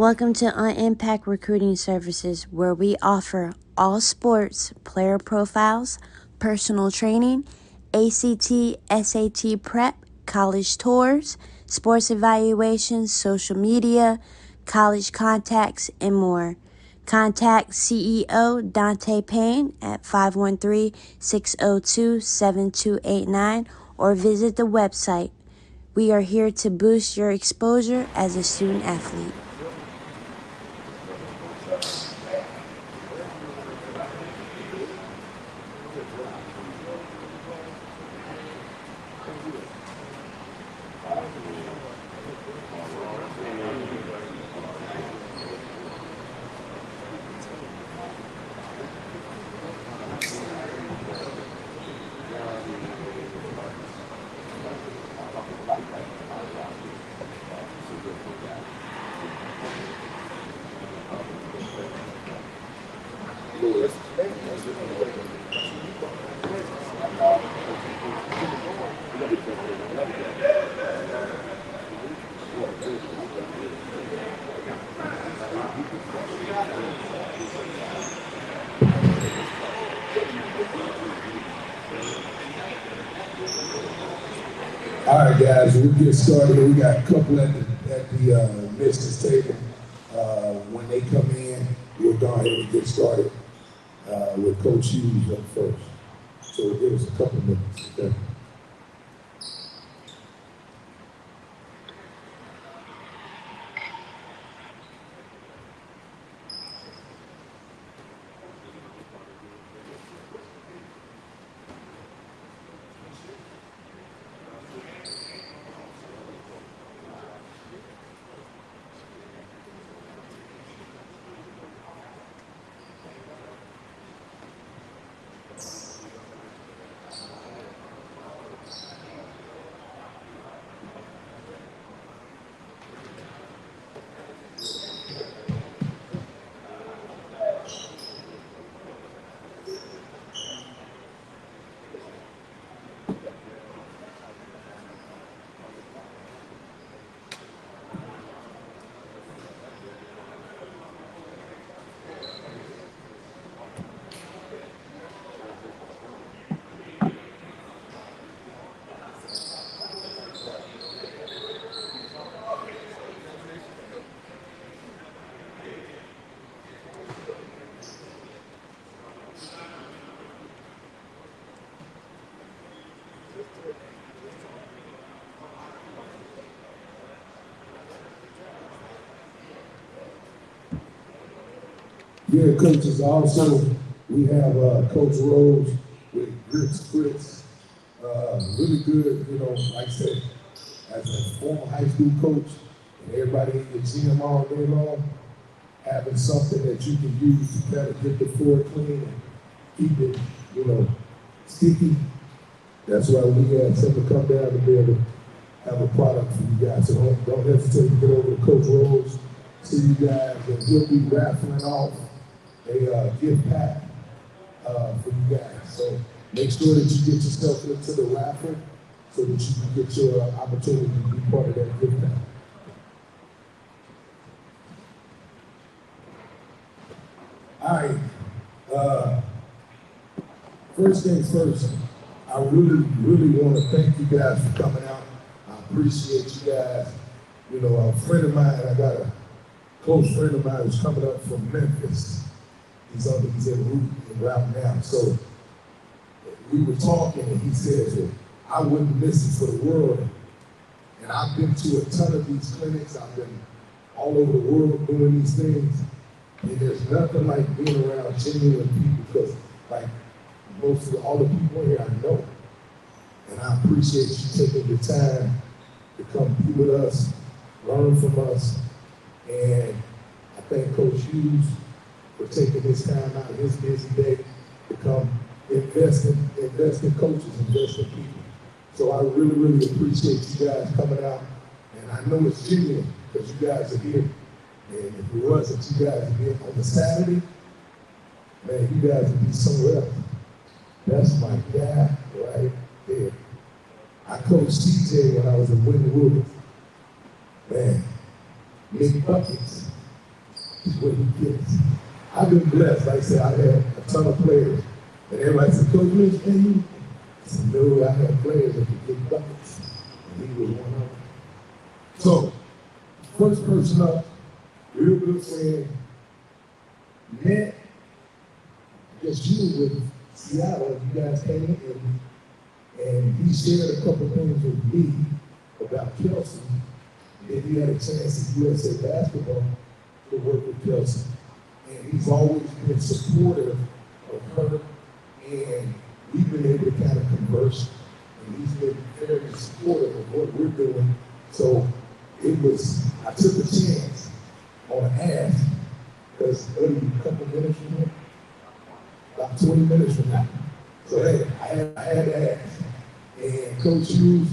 Welcome to Unimpact Recruiting Services, where we offer all sports, player profiles, personal training, ACT, SAT prep, college tours, sports evaluations, social media, college contacts, and more. Contact CEO Dante Payne at 513-602-7289 or visit the website. We are here to boost your exposure as a student athlete. All right, guys, we'll get started. We got a couple at the message table. When they come in, we'll go ahead and get started with Coach Hughes up first. So give us a couple minutes. Okay? Yeah, coaches. Also, we have Coach Rose with Grits. Really good, like I said, as a former high school coach, and everybody in your gym all day long, having something that you can use to kind of get the floor clean and keep it, sticky. That's why we had something come down to be able to have a product for you guys. So don't hesitate to get over to Coach Rose, see you guys, and he'll be raffling off a gift pack for you guys. So make sure that you get yourself into the raffle so that you can get your opportunity to be part of that gift pack. All right. First things first, I really want to thank you guys for coming out. I appreciate you guys. A friend of mine, I got a close friend of mine who's coming up from Memphis. He's en route now. So we were talking and he says, well, I wouldn't miss it for the world. And I've been to a ton of these clinics. I've been all over the world doing these things. And there's nothing like being around genuine people because like all the people here I know. And I appreciate you taking your time to come be with us, learn from us. And I thank Coach Hughes for taking his time out of his busy day to come invest in coaches, invest in people. So I really appreciate you guys coming out. And I know it's genuine because you guys are here. And if it wasn't, you guys would be on the Saturday, man, you guys would be somewhere else. That's my guy right there. I coached TJ when I was in Wilberforce. Man, big buckets. is what he gets. I've been blessed. Like I said, I had a ton of players. And everybody said, Coach Mitch, can you? I said, no, I had players that could get buckets. And he was one of them. So, first person up, real good friend, Matt, I guess you were with Seattle, you guys came in, and he shared a couple things with me about Kelsey. And he had a chance in USA basketball to work with Kelsey. And he's always been supportive of her, and we've been able to kind of converse, and he's been very supportive of what we're doing. So I took a chance on an ask, because only a couple minutes from now, about 20 minutes from now. So hey, I had to ask. And Coach Hughes,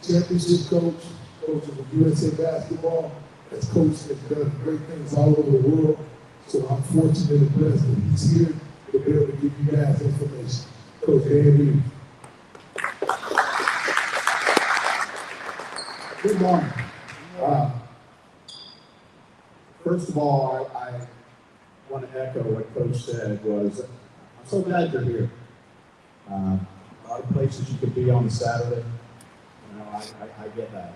championship coach of USA basketball, has coached and done great things all over the world. So I'm fortunate and blessed that he's here to be able to give you guys information. Coach Dan Hughes. Good morning. First of all, I want to echo what Coach said was, I'm so glad you're here. A lot of places you could be on a Saturday. You know, I get that.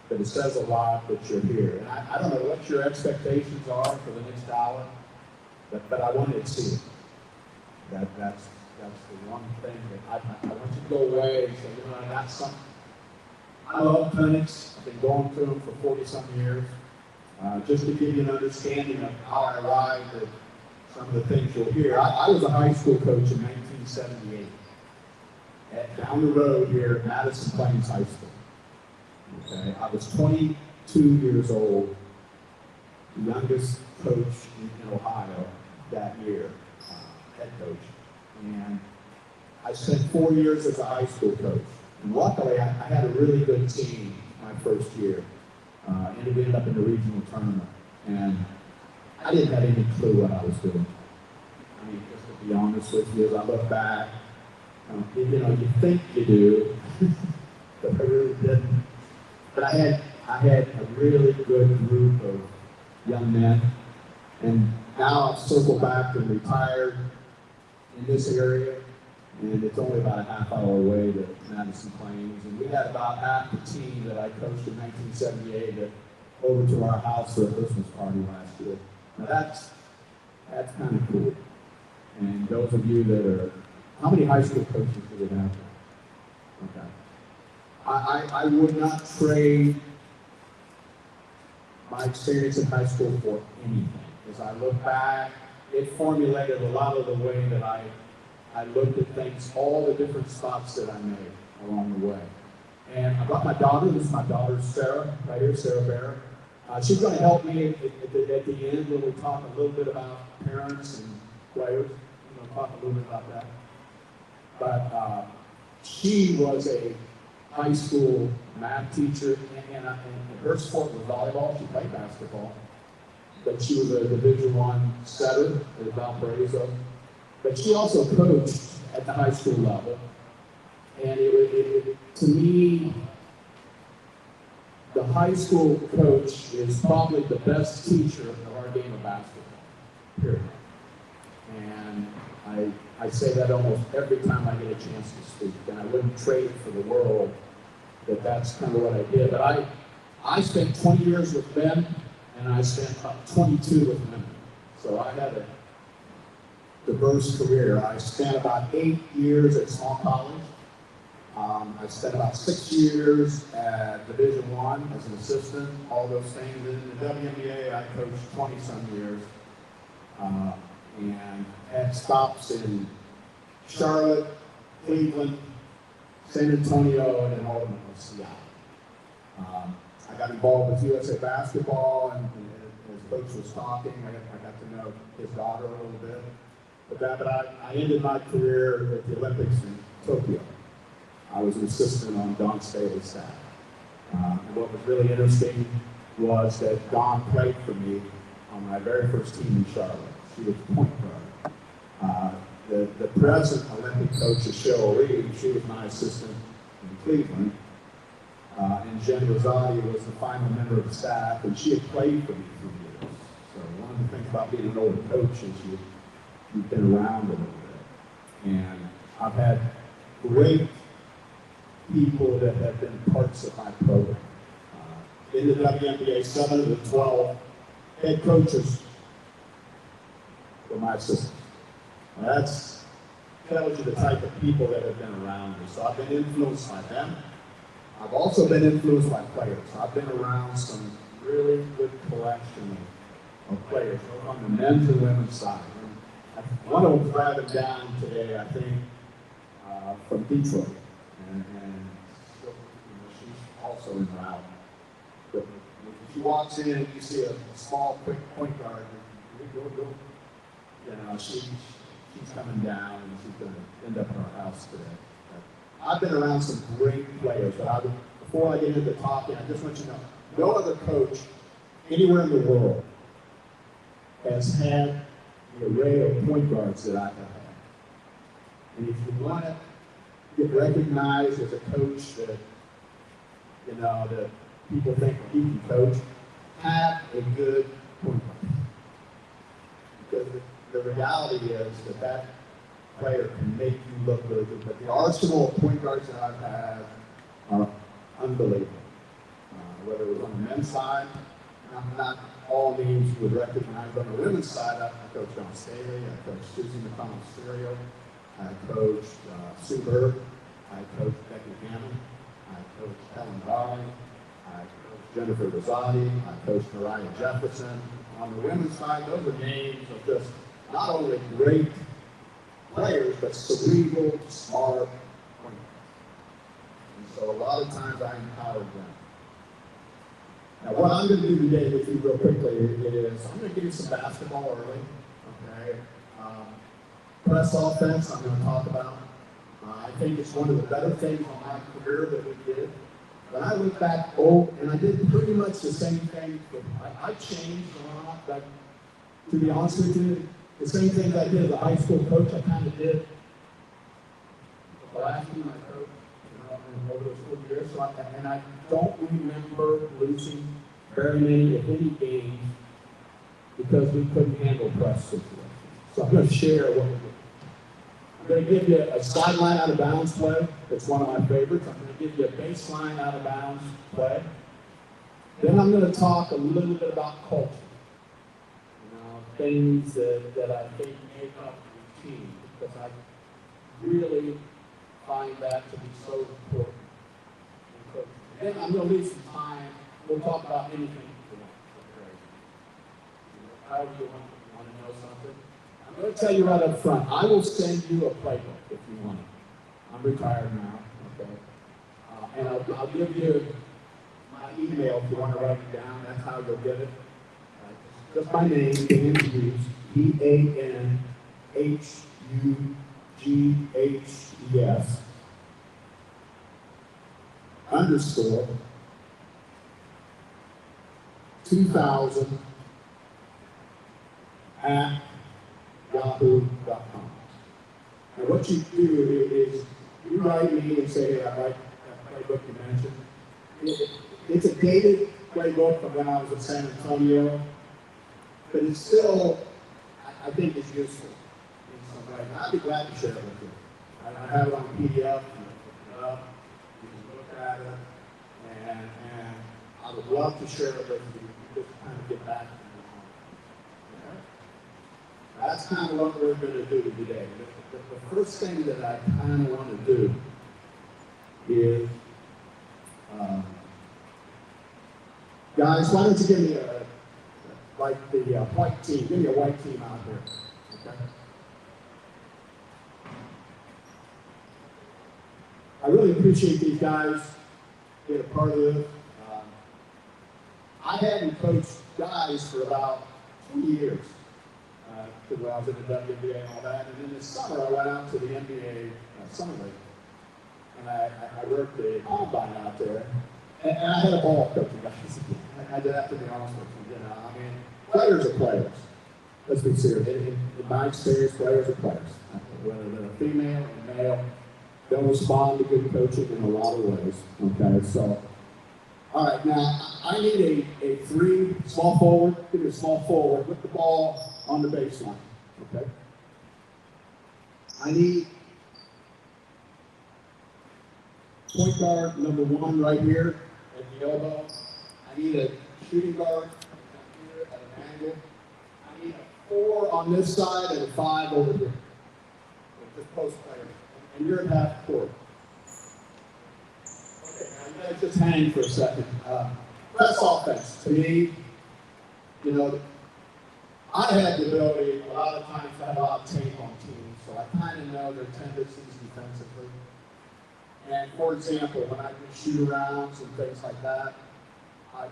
But it says a lot that you're here. And I don't know what your expectations are for the next hour, but I wanted to see it. That's the one thing that I want you to go away and say, you know, I got something. I love clinics. I've been going to them for 40-some years. Just to give you an understanding of how I arrived at some of the things you'll hear. I was a high school coach in 1978 down the road here at Madison Plains High School. Okay, I was 22 years old, the youngest coach in Ohio that year, head coach. And I spent 4 years as a high school coach. And luckily, I had a really good team my first year. And it ended up in the regional tournament. And I didn't have any clue what I was doing. I mean, just to be honest with you, as I look back, you know, you think you do, but I really didn't. But I had a really good group of young men. And now I've circled back and retired in this area. And it's only about a half hour away to Madison Plains. And we had about half the team that I coached in 1978 over to our house for a Christmas party last year. Now that's kind of cool. And those of you that are, how many high school coaches do we have? Okay. I would not trade my experience in high school for anything. As I look back, it formulated a lot of the way that I looked at things, all the different spots that I made along the way. And I brought my daughter. This is my daughter, Sarah, right here, Sarah Barrett. She's going to help me at the end when we talk a little bit about parents and players. We're going to talk a little bit about that. But she was a high school math teacher, and her sport was volleyball. She played basketball. But she was a Division I setter at Valparaiso. But she also coached at the high school level. And to me, the high school coach is probably the best teacher of our game of basketball, period. And I say that almost every time I get a chance to speak. And I wouldn't trade it for the world, that that's kind of what I did. But I spent 20 years with men, and I spent 22 with women. So I had a diverse career. I spent about 8 years at small college. I spent about 6 years at Division I as an assistant, all those things. In the WNBA, I coached 20-some years. And had stops in Charlotte, Cleveland, San Antonio, and then ultimately Seattle. I got involved with USA basketball, and as Coach was talking, I got to know his daughter a little bit. But I ended my career at the Olympics in Tokyo. I was an assistant on Don Staley's staff. And what was really interesting was that Dawn played for me on my very first team in Charlotte. She was point guard. The present Olympic coach is Cheryl Reed. She was my assistant in Cleveland. Jen Rosati was the final member of the staff, and she had played for me for years. So one of the things about being an older coach is you've been around a little bit. And I've had great people that have been parts of my program. In the WNBA, 7 of the 12 head coaches were my assistants. That tells you the type of people that have been around me. So I've been influenced by them. I've also been influenced by players. I've been around some really good collection of players, both on the men's and women's side. And one of them driving down today, I think, from Detroit. And so, she's also in route. But when she walks in and you see a small, quick point guard, she's coming down and she's going to end up in our house today. I've been around some great players, but before I get into talking, I just want you to know, no other coach anywhere in the world has had the array of point guards that I have had. And if you want to get recognized as a coach that, that people think he can coach, have a good point guard. Because the reality is that player can make you look really good. But the arsenal of point guards that I've had are unbelievable. Whether it was on the men's side, not all names you would recognize. On the women's side, I coached John Staley, I coached Susie McConnell-Serio, I coached Sue Bird, I coached Becky Hammond, I coached Helen Darling, I coached Jennifer Rosati, I coached Mariah Jefferson. On the women's side, those are names of just not only great players, but cerebral, smart point guards. And so a lot of times I empowered them. Now what I'm going to do today with you real quickly is I'm going to give you some basketball early. Okay. Press offense I'm going to talk about. I think it's one of the better things on my career that we did. When I look back, and I did pretty much the same thing. I changed a lot, but to be honest with you, the same thing I did as a high school coach, I kind of did the last team I coached, over those 4 years. So I don't remember losing very many, if any, games because we couldn't handle press situations. So I'm going to share what we did. I'm going to give you a sideline out of bounds play. That's one of my favorites. I'm going to give you a baseline out of bounds play. Then I'm going to talk a little bit about culture. Things that I think make up routine, because I really find that to be so important. And then I'm going to leave some time. We'll talk about anything you want. However you want to know something. I'm going to tell you right up front, I will send you a playbook if you want it. I'm retired now, okay? And I'll give you my email if you want to write it down. That's how you'll get it. Just my name, Dan Hughes, DANHUGHES, _ 2000 at yahoo.com. Now what you do is you write me and say, hey, I like that playbook you mentioned. It's a dated playbook from when I was at San Antonio. But it's still, I think it's useful in some way. I'd be glad to share it with you. I have it on PDF, you can look it up, you can look at it, and I would love to share it with you, just kind of get back to you. Okay? That's kind of what we're going to do today. The first thing that I kind of want to do is, guys, why don't you give me like the white team. Give me a white team out there. Okay. I really appreciate these guys being a part of this. I hadn't coached guys for about 2 years because I was in the WNBA and all that. And then this summer I went out to the NBA summer league, and I worked the combine out there, and I had a ball coaching guys. I did have to be honest with you. I mean, players are players. Let's be serious. In my experience, players are players. Whether they're a female or male, they'll respond to good coaching in a lot of ways. Okay, so All right, now I need a three, small forward, give me a small forward with the ball on the baseline, okay? I need point guard number one right here at the elbow. I need a shooting guard here at an angle. I need a 4 on this side and a 5 over here. With this post player. And you're at half court. Okay, now you guys just hang for a second. Press offense. To me, you know, I have the ability a lot of times to have a lot of tape on teams, so I kind of know their tendencies defensively. And for example, when I do shoot-arounds and things like that,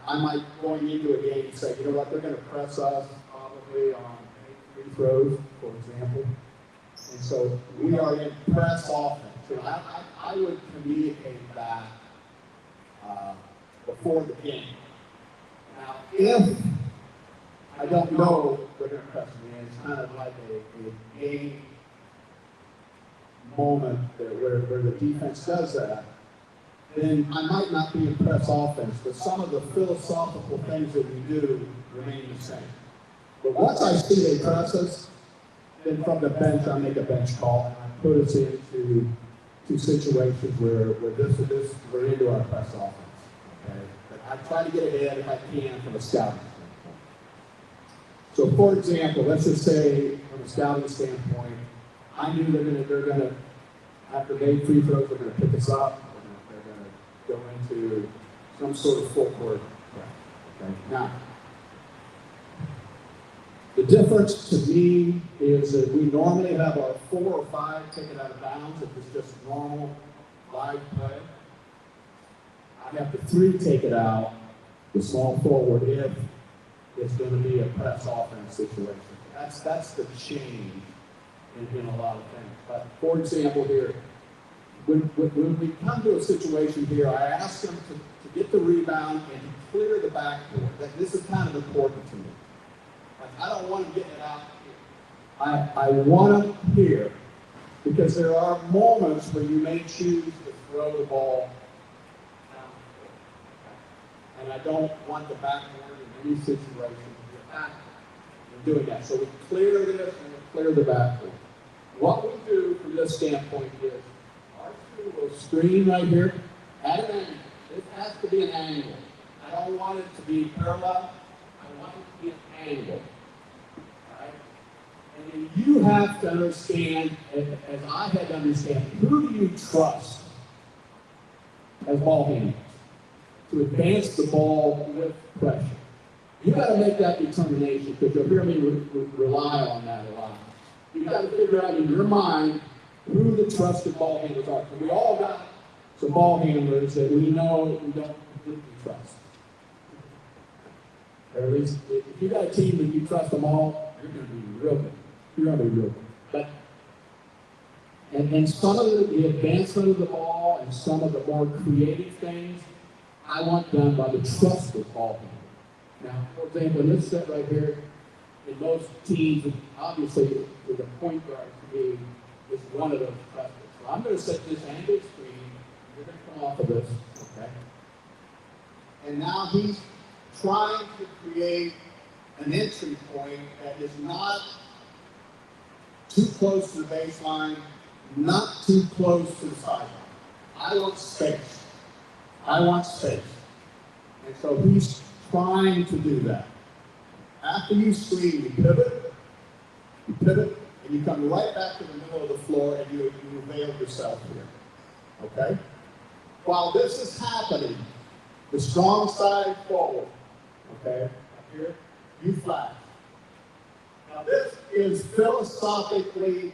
I might, going into a game, say, you know what, they're going to press us probably on 8 free throws, for example. And so we are in press offense. So I would communicate that before the game. Now, if I don't know they're going to press me, it's kind of like a game moment where the defense does that, then I might not be in press offense, but some of the philosophical things that we do remain the same. But once I see they press us, then from the bench, I make a bench call, and I put us into situations where we're into our press offense. Okay? But I try to get ahead if I can from a scouting standpoint. So for example, let's just say from a scouting standpoint, I knew they're gonna after they free throws, they're gonna pick us up. They're gonna go into some sort of full court. Okay. Now, the difference to me is that we normally have our 4 or 5 taken out of bounds if it's just normal live play. I have the 3 take it out, the small forward, if it's going to be a press offense situation. That's the change in a lot of things. But for example here, when we come to a situation here, I ask them to get the rebound and to clear the backboard. This is kind of important to me. I don't want to get it out here. I want them here because there are moments where you may choose to throw the ball down the court. And I don't want the backboard in any situation to get back in doing that. So we clear this and we clear the backboard. What we do from this standpoint is our two will screen right here at an angle. This has to be an angle. I don't want it to be parallel. I want it to be an angle. And then you have to understand, as I had to understand, who do you trust as ball handlers to advance the ball with pressure? You got to make that determination because you'll hear me rely on that a lot. You got to figure out in your mind who the trusted ball handlers are. So we all got some ball handlers that we know we don't completely trust. Or at least, if you got a team that you trust them all, you're going to be real good. You're going to be real good. But, and some of the advancement of the ball and some of the more creative things, I want done by the trusted ball handler. Now, for example, in this set right here, in most teams, obviously, with a point guard to me, is one of those trusted. So I'm going to set this angle screen. You're going to come off of this, okay? And now he's trying to create an entry point that is not too close to the baseline, not too close to the sideline. I want space. I want space. And so he's trying to do that. After you screen, you pivot, and you come right back to the middle of the floor and you avail yourself here. Okay? While this is happening, the strong side forward, okay, up here, you flash. Now this is philosophically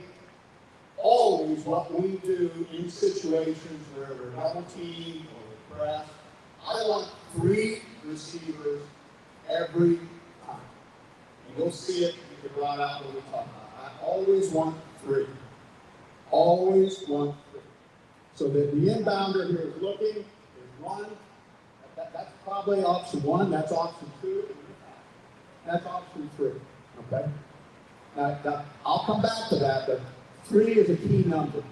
always what we do in situations where we're double teamed or we're pressed. I want 3 receivers every time. And you'll see it, you can draw it out when we talk about it. I always want 3. Always want 3. So that the inbounder here is looking, there's 1. That's probably option 1, that's option 2, that's option 3. Okay? Now, I'll come back to that, but 3 is a key number.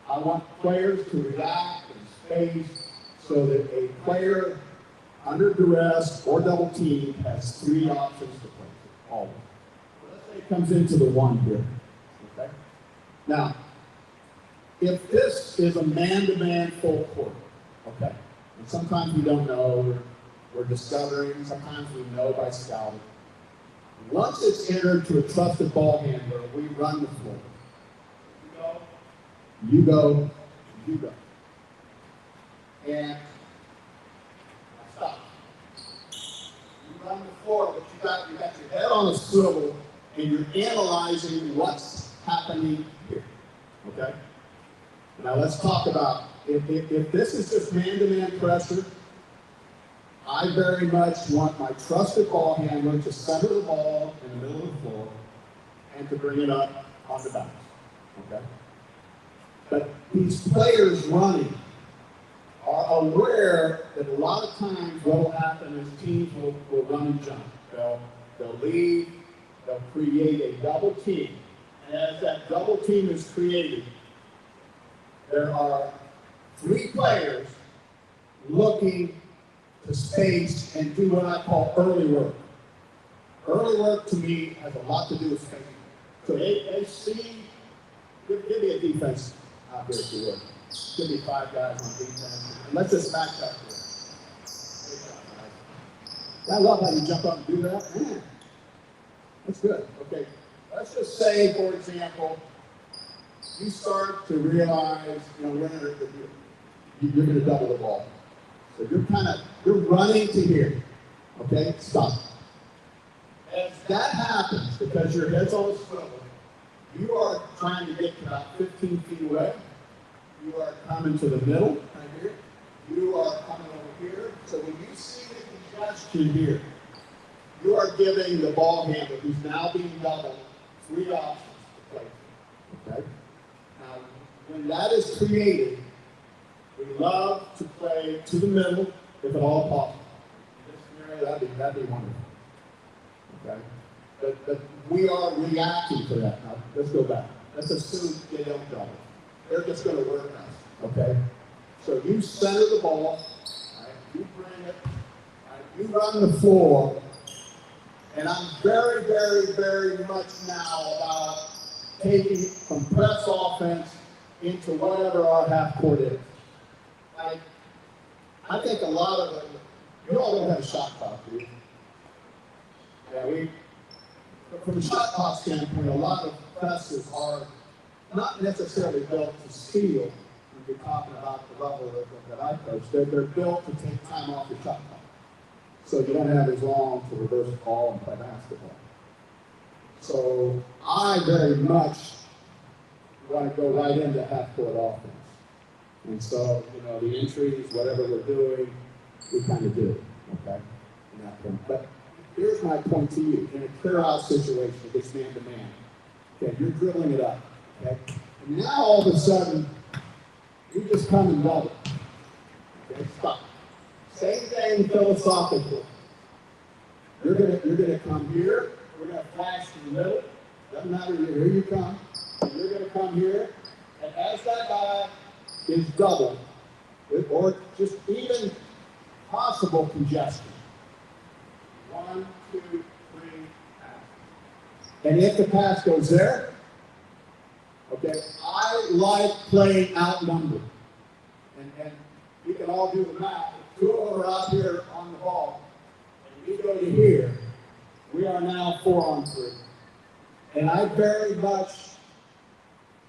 I want players to react in space so that a player under duress or double team, has three options to play through, always. So let's say it comes into the one here, okay? Now, if this is a man-to-man full court, okay, and sometimes we don't know, we're discovering, sometimes we know by scouting. Once it's entered to a trusted ball handler, we run the floor. You go, you go. And stop. You run the floor, but you got your head on a swivel and you're analyzing what's happening here. Okay? Now let's talk about if this is just man-to-man pressure, I very much want my trusted ball handler to center the ball in the middle of the floor and to bring it up on the bounce. Okay? But these players running are aware that a lot of times what will happen is teams will run and jump. They'll leave, they'll create a double team. And as that double team is created, there are three players looking to space and do what I call early work. Early work to me has a lot to do with spacing. So they see, give me a defense out here if you would. Give me 5 guys on defense. And let's just match up here. I love how you jump up and do that. Man, that's good. Okay, let's just say, for example, you start to realize, you're going to double the ball. So you're running to here. Okay, stop. As that happens, because your head's on a swivel, you are trying to get to about 15 feet away. You are coming to the middle, right here. You are coming over here. So when you see the congestion here, you are giving the ball handler, who's now being doubled, 3 options to play. Okay? Now, when that is created, we love to play to the middle, if at all possible. In this scenario, that'd be wonderful. Okay? But we are reacting to that. Now, let's go back. Let's assume they don't double. They're just going to work us. Okay? So you center the ball, right? You bring it, right? You run the floor, and I'm very, very, very much now about taking from press offense into whatever our half court is. I think a lot of it, you all don't have a shot clock, do you? Yeah, from a shot clock standpoint, a lot of presses are not necessarily built to steal when you're talking about the level that I coach. They're built to take time off your shot clock. So you don't have as long to reverse the ball and play basketball. So I very much want to go right into half-court offense. And so, the entries, whatever we're doing, we kind of do it, okay, in that point. But here's my point to you. In a clear-out situation, it's man-to-man. Okay, you're drilling it up, okay? And now, all of a sudden, you just come and double. Okay, stop. Same thing philosophically. You're gonna come here. We're gonna flash in the middle. Doesn't matter. Here you come. And you're gonna come here. And as that guy is doubled, or just even possible congestion. 1, 2, 3, pass. And if the pass goes there, okay, I like playing outnumbered. And we can all do the math. 2 of them are out here on the ball, and we go to here. We are now 4-on-3. And I very much,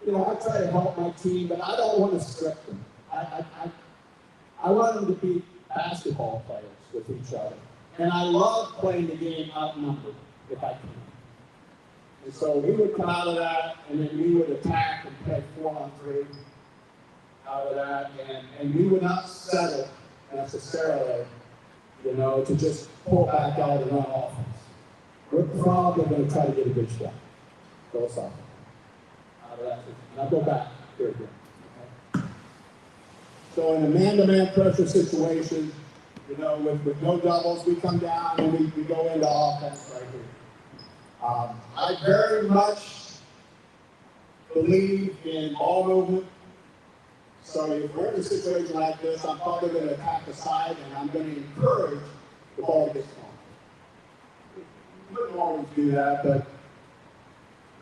I try to help my team, but I don't want to strip them. I want them to be basketball players with each other. And I love playing the game outnumbered, if I can. And so we would come out of that, and then we would attack and play 4-on-3 out of that, and we would not settle necessarily, to just pull back out and run offense. We're probably going to try to get a good shot. Philosophically. Out of that. And I'll go back here again. Okay? So in a man-to-man pressure situation, with no doubles, we come down and we go into offense right here. I very much believe in ball movement, So if we're in a situation like this, I'm probably going to attack the side, and I'm going to encourage the ball to get long. We wouldn't always do that, but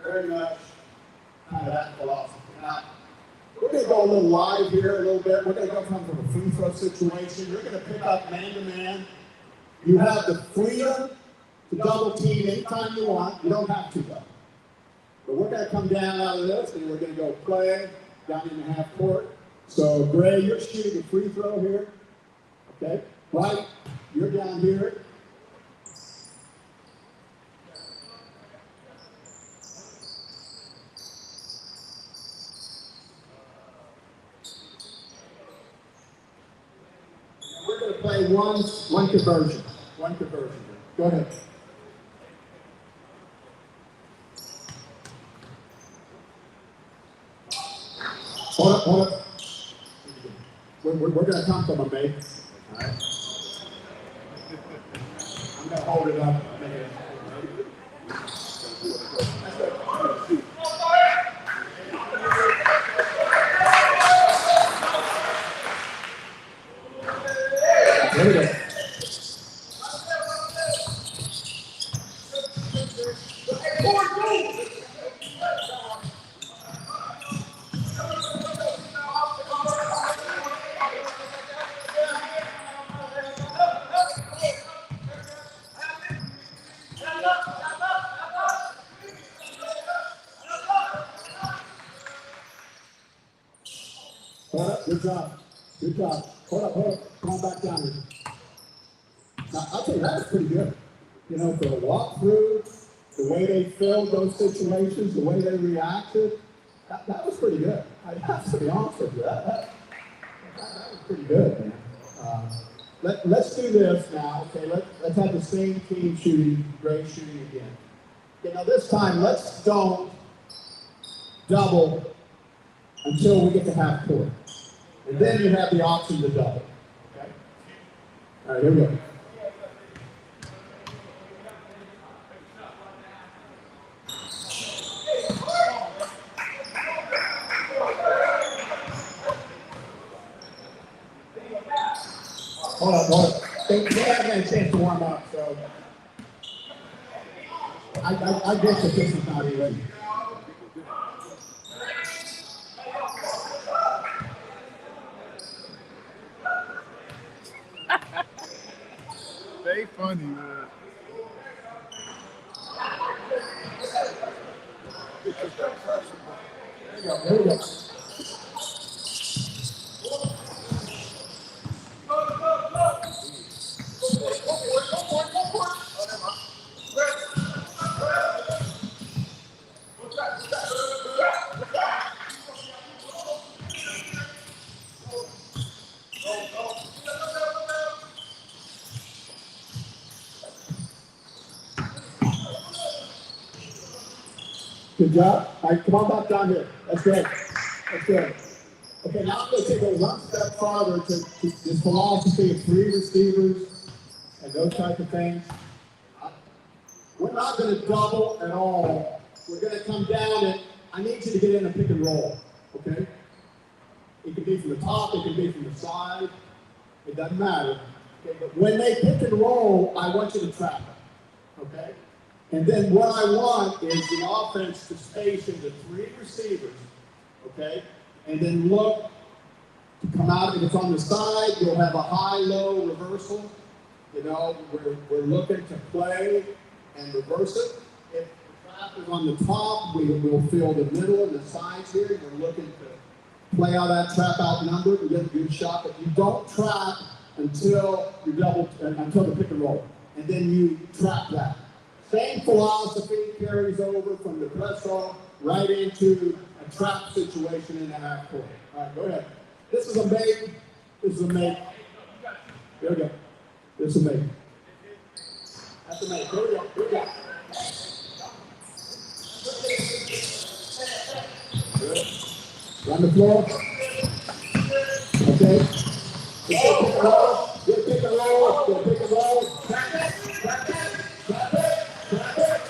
very much kind of that philosophy. Now, we're going to go a little live here a little bit. We're going to go from a free throw situation. You're going to pick up man-to-man. You have the freedom to double team anytime you want. You don't have to, though. But we're going to come down out of this, and we're going to go play down in the half court. So, Gray, you're shooting a free throw here. Okay? White, you're down here. We're going to play one conversion. One conversion. Go ahead. Hold up. We're going to come from a mate. All right. I'm going to hold it up. There we go. Good job. Hold up. Come on back down here. Now, I'll tell you, that was pretty good. You know, for a walkthrough, the way they filled those situations, the way they reacted, that was pretty good. I have to be honest with you. That was pretty good, man. Let's do this now, okay? Let's have the same team shooting, Gray shooting again. Okay, now this time, let's don't double until we get to half court. And then you have the option to double. Okay? All right, here we go. Hold up. They haven't had a chance to warm up, so I guess that this is not easy. They funny, man. There we go. Good job. All right, come on back down here. That's good. Okay, now I'm going to take it one step farther to this philosophy of three receivers and those type of things. We're not going to double at all. We're going to come down and I need you to get in a pick and roll, okay? It can be from the top, it can be from the side. It doesn't matter. Okay? But when they pick and roll, I want you to trap them, okay? And then what I want is the offense to space into three receivers, okay? And then look to come out. If it's on the side, you'll have a high-low reversal. You know, we're looking to play and reverse it. If the trap is on the top, we'll fill the middle and the sides here. We're looking to play out that trap outnumbered and get a good shot. But you don't trap until until the pick and roll. And then you trap that. Same philosophy carries over from the press roll right into a trap situation in the half court. All right, go ahead. This is a make. There we go. This is a make. That's a make. Here we go. Good. Run the floor. Okay. Good pick and roll. Good pick and roll. Good pick and roll. Trap it. Trap it. Trap it. Trap it.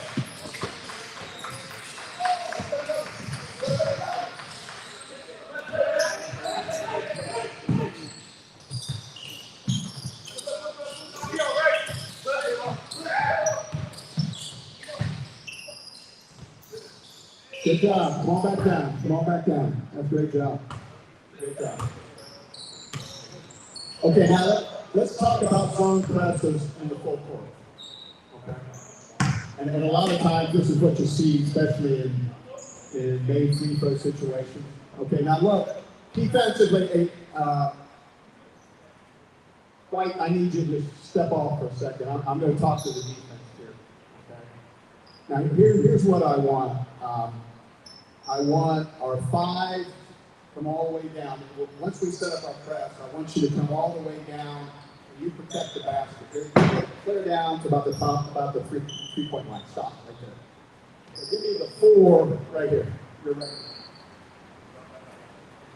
Good job. Come on back down. Come on back down. That's a great job. Great job. Okay, now let's talk about zone presses in the full court. Okay. And a lot of times this is what you see, especially in main free throw situations. Okay, now look, defensively, White, I need you to step off for a second. I'm going to talk to the defense here. Okay. Now here's what I want. I want our five come all the way down. Once we set up our press, I want you to come all the way down and you protect the basket. Put it down to about the top, about the three-point line. Stop right there. So give me the 4 right here. You're right.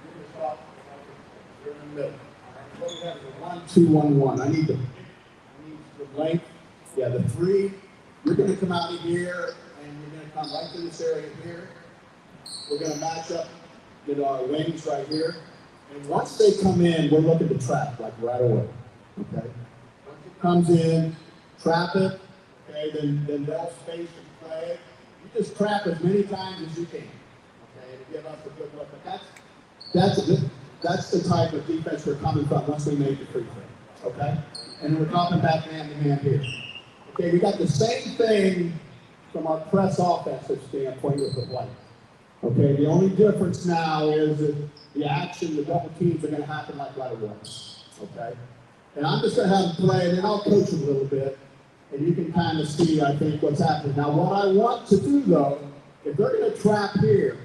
Give me the stop. You're in the middle. What we have is a 1, 2, 1, 1. I need the length. Yeah, the 3. You're going to come out of here and you're going to come right to this area here. We're going to match up with our wings right here. And once they come in, we're looking to trap, like right away. Okay? Once it comes in, trap it. Okay, then they'll space and play. You just trap as many times as you can. Okay, to give us a good look. But that's the type of defense we're coming from once we made the free throw. Okay? And we're dropping back hand to hand here. Okay, we got the same thing from our press offensive standpoint with the White. Okay, the only difference now is that the action, the double teams are going to happen like right away. Okay? And I'm just going to have them play, and then I'll coach them a little bit, and you can kind of see, I think, what's happening. Now, what I want to do, though, if they're going to trap here,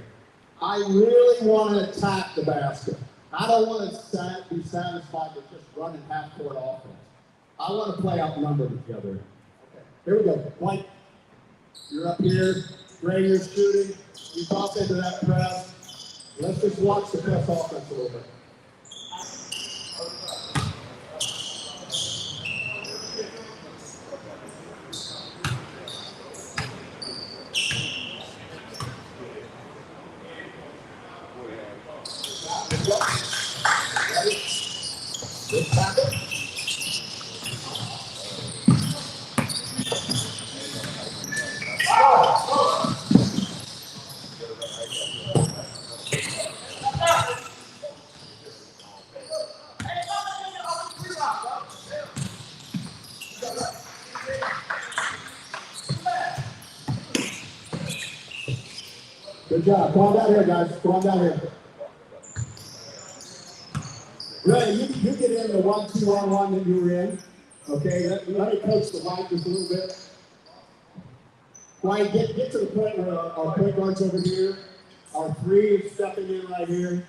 I really want to attack the basket. I don't want to be satisfied with just running half-court offense. I want to play outnumbered together. Okay, here we go. White, you're up here. Gray, you're shooting. You toss into that press. Let's just watch the press offense a little bit. Ready? Good tackle. Good job. Come on down here, guys. Come on down here. Ray, you get in the 1, 2, 1, 1 that you were in. Okay, let me coach the White just a little bit. White, get to the point where our point guard's over here. Our 3 is stepping in right here.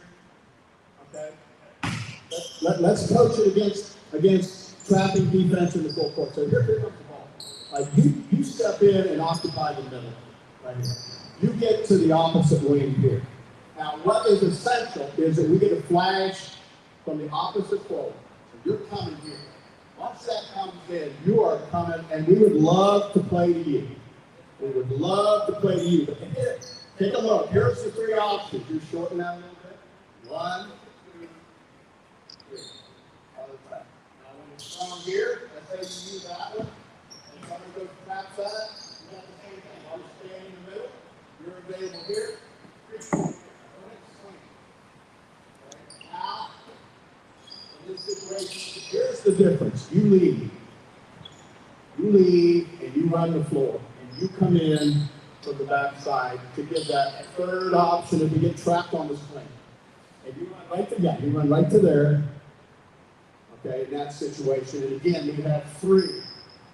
Okay. Let's coach it against trapping defense in the full court. So here comes the ball. Like you step in and occupy the middle right here. You get to the opposite wing here. Now, what is essential is that we get a flash from the opposite pole. So you're coming here. Once that comes in, you are coming, and we would love to play to you. We would love to play to you. But here, take a look. Here's the 3 options. You shorten that a little bit. 1, 2, 3. Other track. Now, when it's from here, let's say you use that one, and somebody goes to trap side, you got the same thing. I'll just stand in the middle. You're available here. 3 points. Now, in this situation, here's the difference. You lead. You lead, and you run the floor. And you come in from the backside to give that 3rd option if you get trapped on the swing. And you run right to that. You run right to there. Okay, in that situation. And again, we have 3.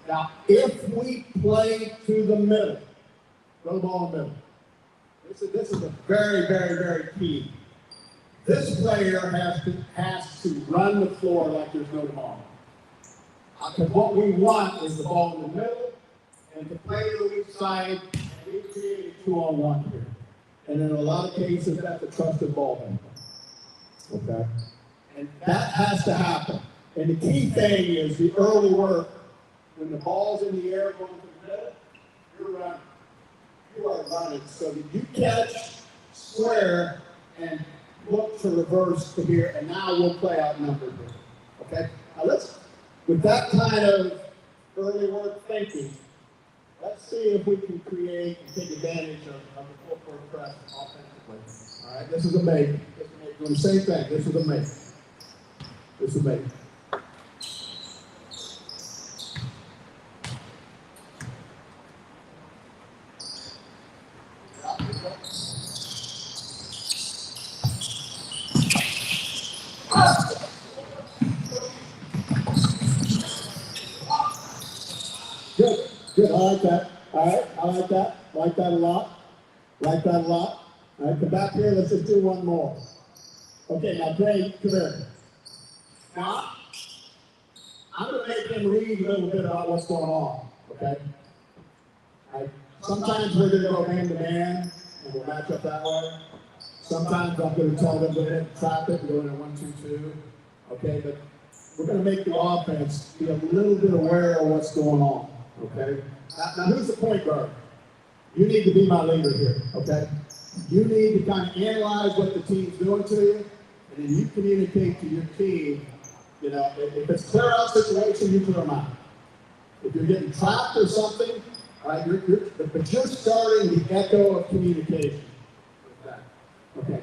Now, if we play to the middle, throw the ball in the middle. This is a very, very, very key. This player has to run the floor like there's no tomorrow. Because what we want is the ball in the middle and to play to the weak side, and we create a 2-on-1 here. And in a lot of cases, that's a trusted ball handler. Okay? And that has to happen. And the key thing is the early work. When the ball's in the air going to the middle, you're running. You are running so that you catch, square, and look to reverse to here, and now we'll play outnumbered here. Okay? Now with that kind of early work thinking, let's see if we can create and take advantage of the full-court press offensively. All right, this is a make. Doing the same thing. This is a make. This is a make. Good, good. I like that. All right, I like that. Like that a lot. Like that a lot. All right, come back here. Let's just do one more. Okay, now Craig, come here. Now, I'm going to make him read a little bit about what's going on. Okay. All right. Sometimes we're going to go man to man, and we'll match up that way. Sometimes I'm going to tell them go ahead and trap it and go in a 1-2-2. Okay, but we're going to make the offense be a little bit aware of what's going on. Okay? Now who's the point guard? You need to be my leader here, okay? You need to kind of analyze what the team's doing to you, and then you communicate to your team, you know, if it's a clear out situation, you clear them out. If you're getting trapped or something, all right, but you're starting the echo of communication with that. Okay.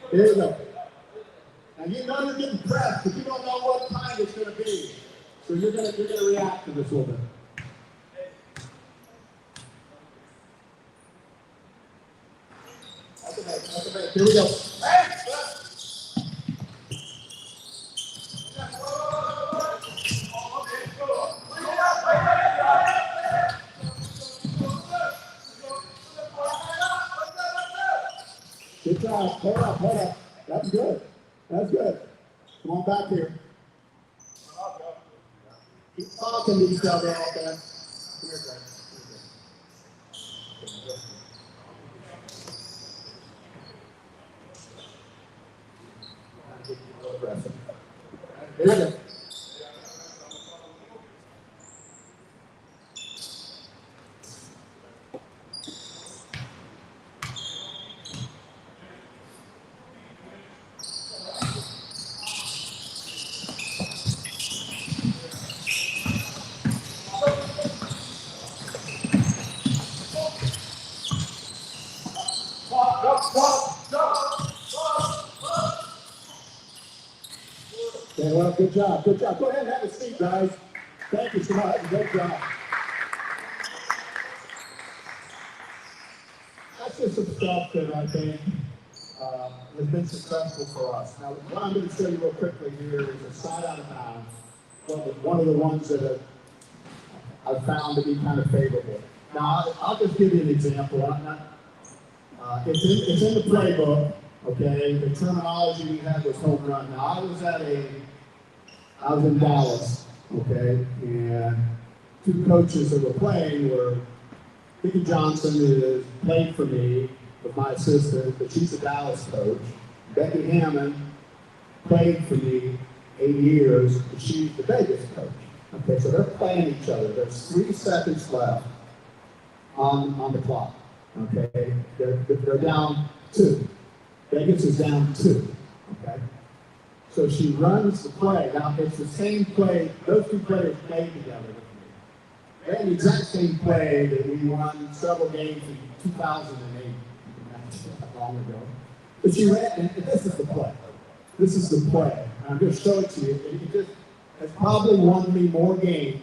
Here you go. Now you know you're getting pressed, but you don't know what time it's going to be. So you're going to react to this a little bit. That's okay. Here we go. Good job. Hold up. That's good. That's good. Come on back here. Keep talking to each other out there. Come here, Greg. Here we go. Okay, well, good job. Go ahead and have a seat, guys. Thank you so much. Great job. That's just some stuff that I think has been successful for us. Now, what I'm going to show you real quickly here is a side out of bounds. One of the ones that I've found to be kind of favorable. Now, I'll just give you an example. It's in the playbook. Okay, the terminology we had was home run. Now, I was in Dallas, okay, and two coaches that were playing were Vicky Johnson, who played for me, was my assistant, but she's a Dallas coach. Becky Hammond played for me 8 years, but she's the Vegas coach. Okay, so they're playing each other. There's 3 seconds left on the clock. Okay, they're down 2. Vegas is down 2. Okay. So she runs the play. Now, it's the same play. Those two players played together with me. They had the exact same play that we won several games in 2008. Not long ago. But she ran, and this is the play. This is the play. And I'm going to show it to you. It just has probably won me more games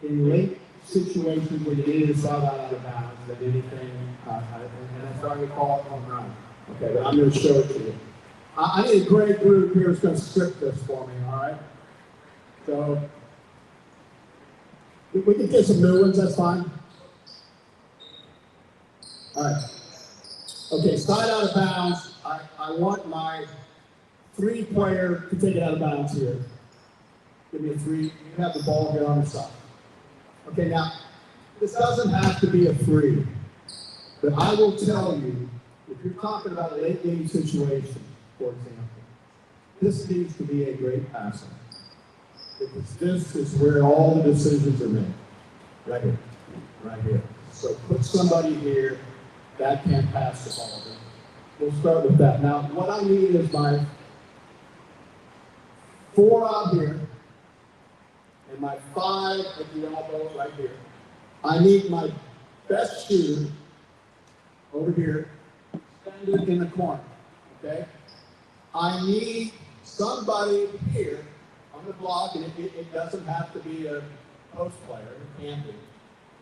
in late situations where you needed to start out of bounds than anything. And that's why we call it home run. Okay, but I'm going to show it to you. I need a great group here who's going to script this for me, all right? So, we can get some new ones, that's fine. All right. Okay, side out of bounds. I want my 3 player to take it out of bounds here. Give me a 3. You have the ball here on the side. Okay, now, this doesn't have to be a free, but I will tell you, if you're talking about a late game situation, for example, this needs to be a great passer. Because this is where all the decisions are made. Right here. Right here. So put somebody here that can't pass the ball. We'll start with that. Now, what I need is my 4 out here and my 5 at the elbow right here. I need my best shooter over here, standing in the corner, okay? I need somebody here on the block, and it doesn't have to be a post player, it can be.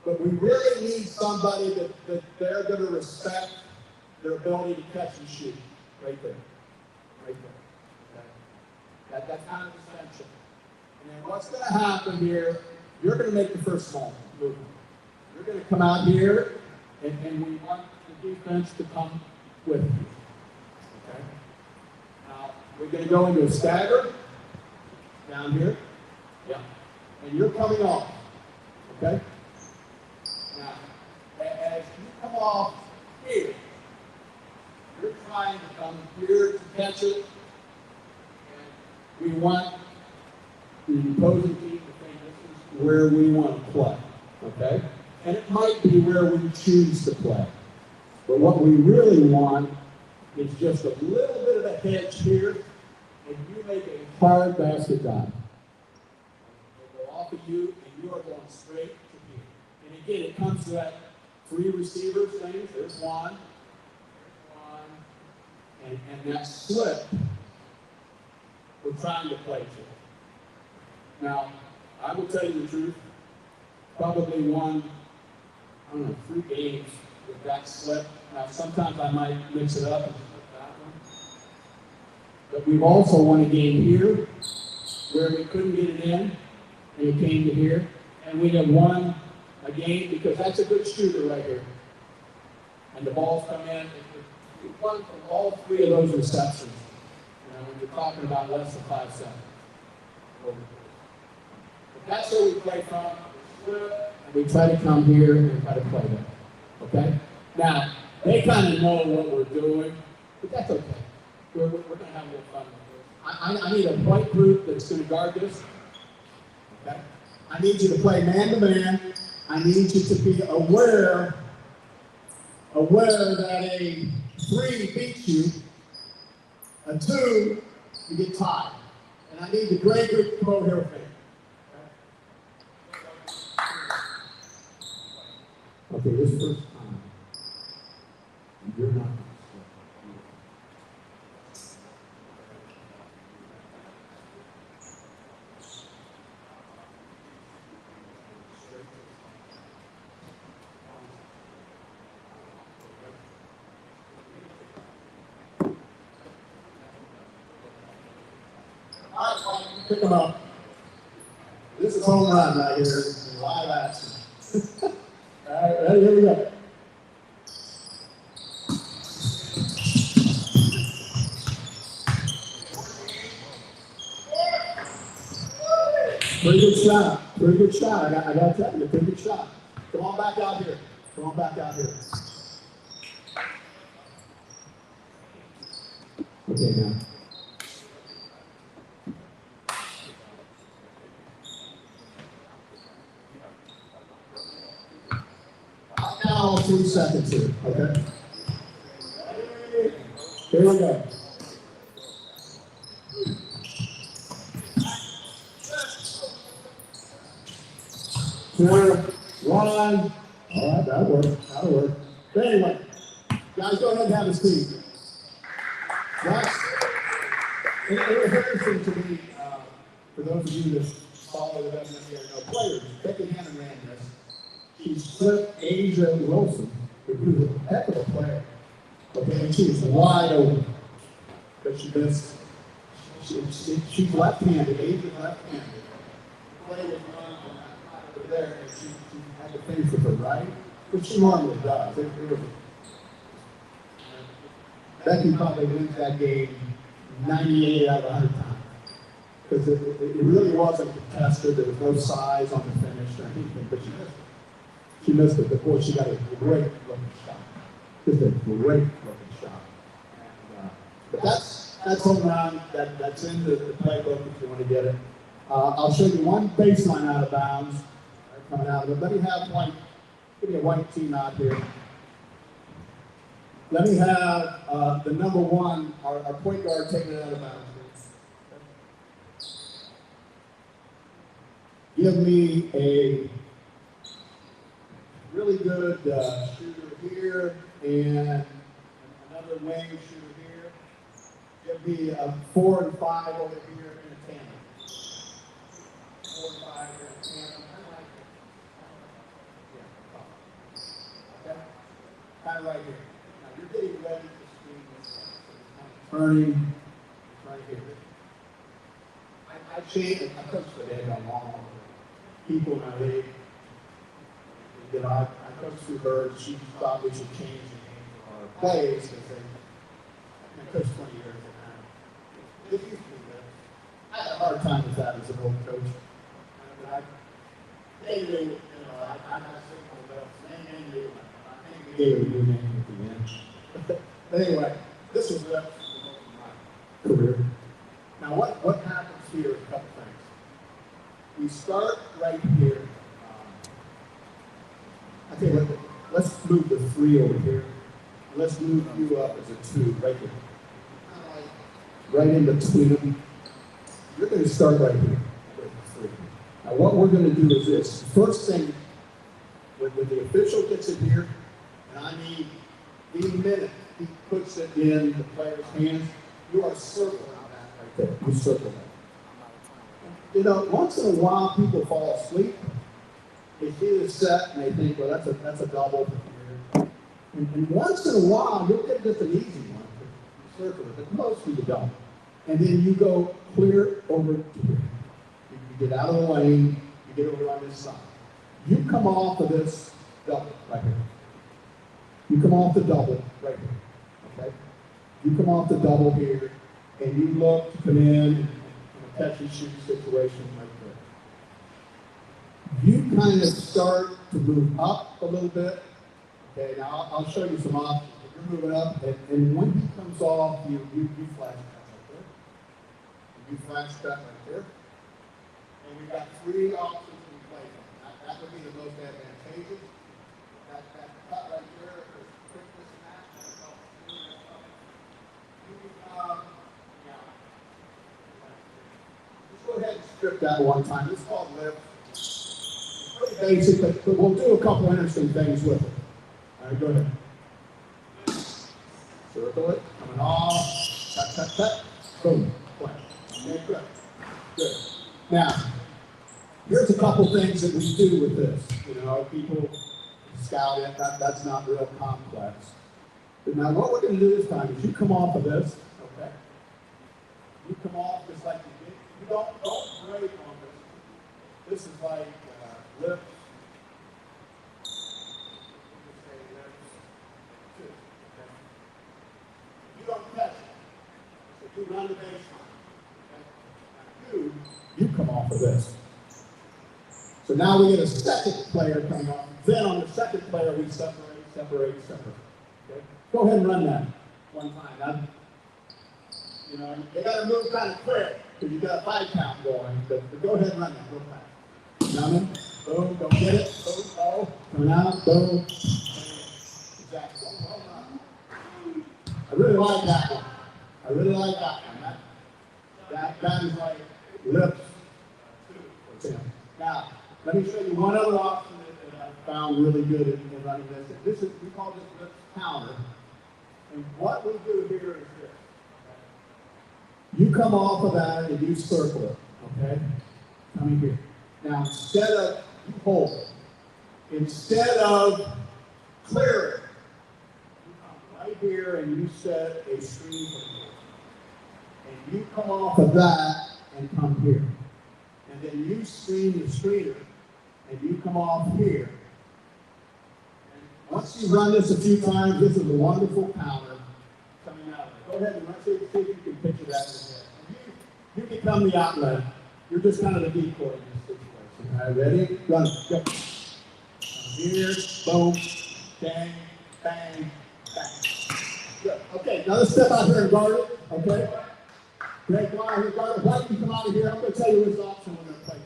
But we really need somebody that they're going to respect their ability to catch and shoot. Right there. Right there. Okay? That's kind of essential. And then what's going to happen here, you're going to make the first small movement. You're going to come out here, and we want the defense to come with you. Okay? Now, we're going to go into a stagger down here. Yeah. And you're coming off. Okay? Now, as you come off here, you're trying to come here to catch it. And we want the opposing team to think this is where we want to play. Okay? And it might be where we choose to play. But what we really want is just a little bit of a hedge here, and you make a hard basket dive. It'll go off of you, and you are going straight to here. And again, it comes to that 3 receivers thing. There's one, and that slip, we're trying to play to. Now, I will tell you the truth, probably won, 3 games with that slip. Now, sometimes I might mix it up and just put that one. But we've also won a game here where we couldn't get it in, and it came to here. And we have won a game because that's a good shooter right here. And the balls come in. We won from all 3 of those receptions. When you're talking about less than 5 seconds. But that's where we play from. And we try to come here and try to play them. Okay? Now, they kind of know what we're doing, but that's okay. We're going to have a little fun with this. I need a white group that's going to guard this. Okay? I need you to play man-to-man. I need you to be aware that a 3 beats you, a 2, you get tied. And I need the gray group to come over here with me. Okay, this first time, you're not going to pick them up. This is home run right here. Live action. All right, ready? Here we go. Pretty good shot. Pretty good shot. I got to tell you, pretty good shot. Come on back out here. Come on back out here. Okay, now. Now 3 seconds here, okay? Here we go. Corner, 1. All right, that'll work. That'll work. But anyway, guys, go ahead and have a seat. That's interesting to me, for those of you that follow the WNBA players. Becky Hammond ran this. She slipped Asia Wilson, who was a heck of a player. Okay, and she was wide open, but she missed. She's left-handed. Asia's left-handed. The play was run over there, and she had to finish with her right, which she normally does. Becky probably wins that game 98 out of 100 times. Because it really wasn't contested. There was no size on the finish or anything, but she missed it. She missed it. Of course, she got a great looking shot. Just a great looking shot. And, but that's home run. That's in the playbook if you want to get it. I'll show you one baseline out of bounds. Coming out of it. Let me have white. Give me a white team out here. Let me have the number one, our point guard, taking it out of bounds. Give me a really good shooter here and another wing shooter here. Give me a 4 and 5 over here in a tandem. 4 and 5 here in a tandem. Kind of like this. Yeah. Okay? Kind of right here. Now you're getting ready to screen this. So turning right here. I changed. I coached for that long. People in my league. You know, I coached through her. She thought we should change the name of our plays because I coached 20 years and it used to be that. I had a hard time with that as an old coach. They knew, you know, I got a signal belts. They knew. I think we gave it a new name at the end. But anyway, this was my career. Now, what happens here is a couple things. We start right here. I tell you what, let's move the 3 over here. Let's move you up as a 2 right here. Right in between them. You're going to start right here with the 3. Now what we're going to do is this. First thing, when the official gets it here, and I need the minute he puts it in the player's hands, you are circling that right there. You circle that. You know, once in a while people fall asleep. They see the set and they think, well, that's a double. And once in a while, you'll get just an easy one. You circle it, but mostly you don't. And then you go clear over to here. You get out of the lane, you get over on this side. You come off of this double right here. You come off the double right here. Okay? You come off the double here, and you look to come in a catch and shoot situation right there. You kind of start to move up a little bit. Okay, now I'll show you some options. You're moving up, and when he comes off, you flash cut right there. You flash cut right there. And we've got 3 options we play from. That would be the most advantageous. That cut right there is quickness and that. You become, just go ahead and strip that one time. This is called lift. Pretty basic, but we'll do a couple interesting things with it. All right, go ahead. Circle it, coming off, cut, boom, play. Okay, good. Good. Now, here's a couple things that we do with this. You know, people scout it, that's not real complex. But now what we're going to do this time is you come off of this, okay? You come off just like you did. You don't break on this. This is like lift. You don't catch it. So you run the baseline. Okay? You come off of this. So now we get a second player coming off. Then on the second player we separate. Okay? Go ahead and run that one time. Now, you know, you got to move kind of quick because you got a 5 count going. But go ahead and run that real fast. Coming, boom, don't get it, boom, oh, coming out, boom. Exactly. I really like that one. That is like lips. Now, let me show you one other option that I found really good in running this. We call this lips counter. And what we do here is this. You come off of that and you circle it, okay? Coming here. Now, instead of clearing, you come right here and you set a screen here. And you come off of that and come here. And then you screen the screener and you come off here. And once you run this a few times, this is a wonderful counter coming out of it. Go ahead and see if you can picture that in your head. You become the outlet. You're just kind of the decoy in this situation. All right, ready? Run. Go. Here, boom, bang, bang, bang. Good. Okay, now let's step out here and guard it. Okay? Great, come out here, guard it. Why don't you come out of here? I'm going to tell you which option we're going to play to.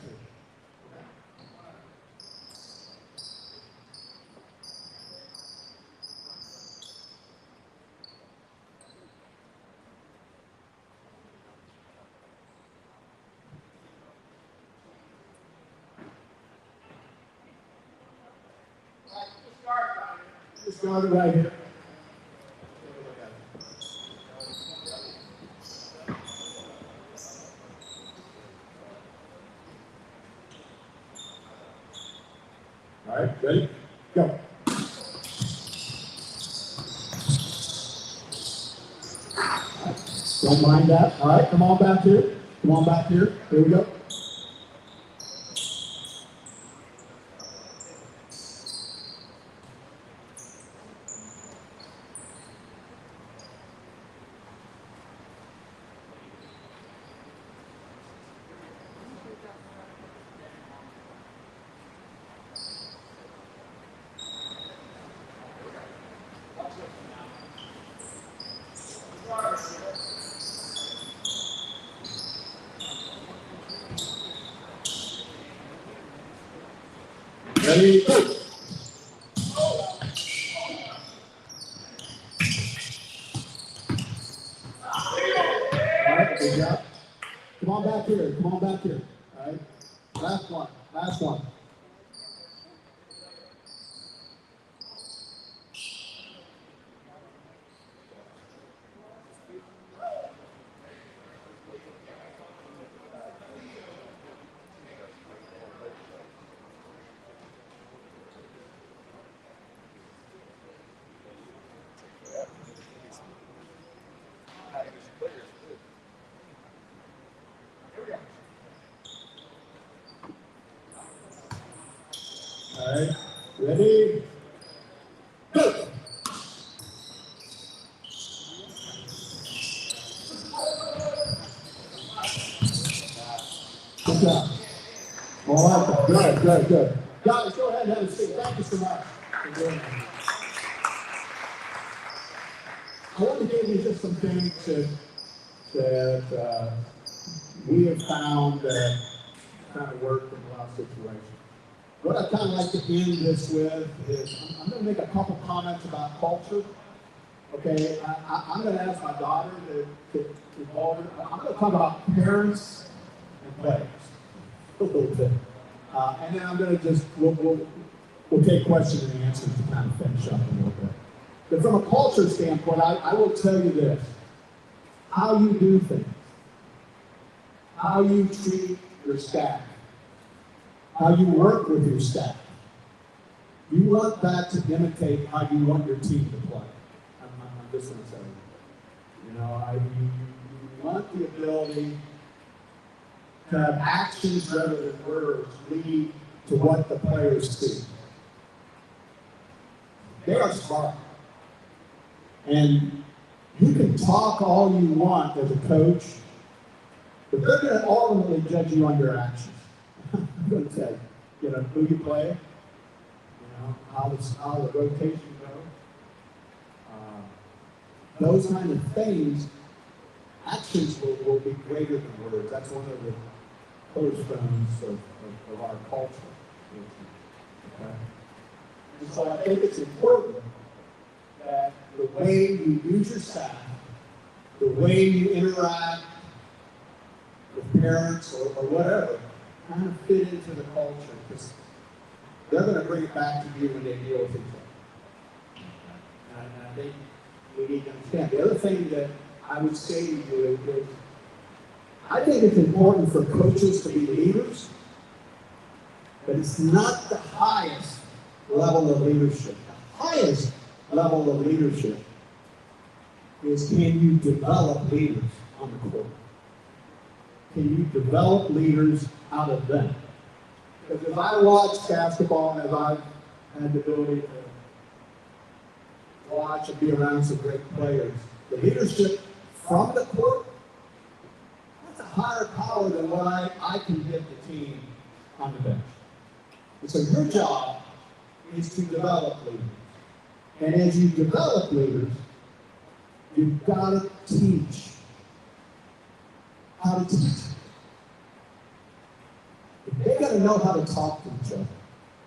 started right here. All right, ready? Go. Don't mind that. All right, come on back here. Come on back here. Here we go. Ready? Go. All right, good job. Come on back here. Come on back here. All right. Last one. Last one. All right. Ready? Go. Good job. All right. Good, good, good. Guys, go ahead and have a seat. Thank you so much for doing that. I want to give you just some things that we have found that kind of work in a lot of situations. What I'd kind of like to end this with is I'm going to make a couple comments about culture. Okay, I'm going to ask my daughter to involve her. I'm going to talk about parents and players a little bit. And then I'm going to just, we'll take questions and answers to kind of finish up a little bit. But from a culture standpoint, I will tell you this. How you do things, how you treat your staff, how you work with your staff. You want that to imitate how you want your team to play. I'm just going to tell you. You know, you want the ability to have actions rather than words lead to what the players see. They are smart. And you can talk all you want as a coach, but they're going to ultimately judge you on your actions. I'm going to tell you, who you play, how the rotation goes. Those kind of things, actions will be greater than words. That's one of the cornerstones of our culture. Okay? And so I think it's important that the way you use your staff, the way you interact with parents or whatever, kind of fit into the culture, because they're going to bring it back to you when they deal with each other. And I think we need to understand. The other thing that I would say to you is, I think it's important for coaches to be leaders, but it's not the highest level of leadership. The highest level of leadership is, can you develop leaders on the court? Can you develop leaders out of them? Because as I watch basketball and as I've had the ability to watch and be around some great players, the leadership from the court, that's a higher power than what I can give the team on the bench. And so your job is to develop leaders. And as you develop leaders, you've got to teach how to teach. They got to know how to talk to each other.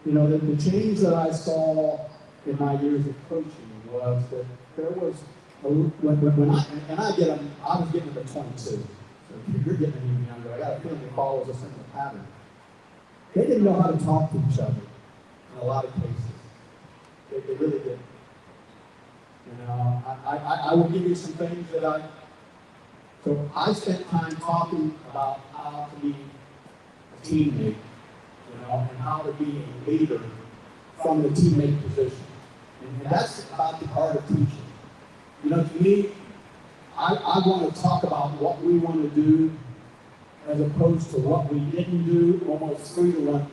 The change that I saw in my years of coaching was that there was, I was getting them at 22. So if you're getting even younger, I got a feeling it follows a similar pattern. They didn't know how to talk to each other in a lot of cases. They really didn't. You know, I will give you some things that so I spent time talking about how to be a teammate, you know, and how to be a leader from the teammate position. And that's about the art of teaching. You know, to me, I want to talk about what we want to do as opposed to what we didn't do, almost 3-to-1.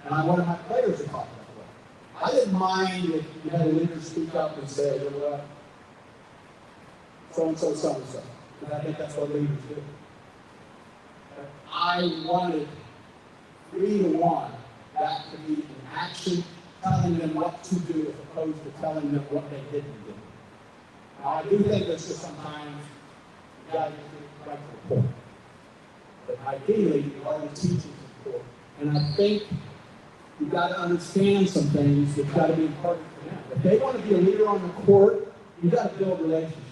And I wanted my players to talk that way. I didn't mind if you had a leader speak up and say, you know what, so-and-so, so-and-so. And I think that's what leaders do. But I wanted 3-to-1, that to be in action, telling them what to do as opposed to telling them what they didn't do. Now, I do think there's just sometimes you got to get right to the point. But ideally, you are the teaching support. And I think you've got to understand some things that's got to be important for them. If they want to be a leader on the court, you've got to build relationships.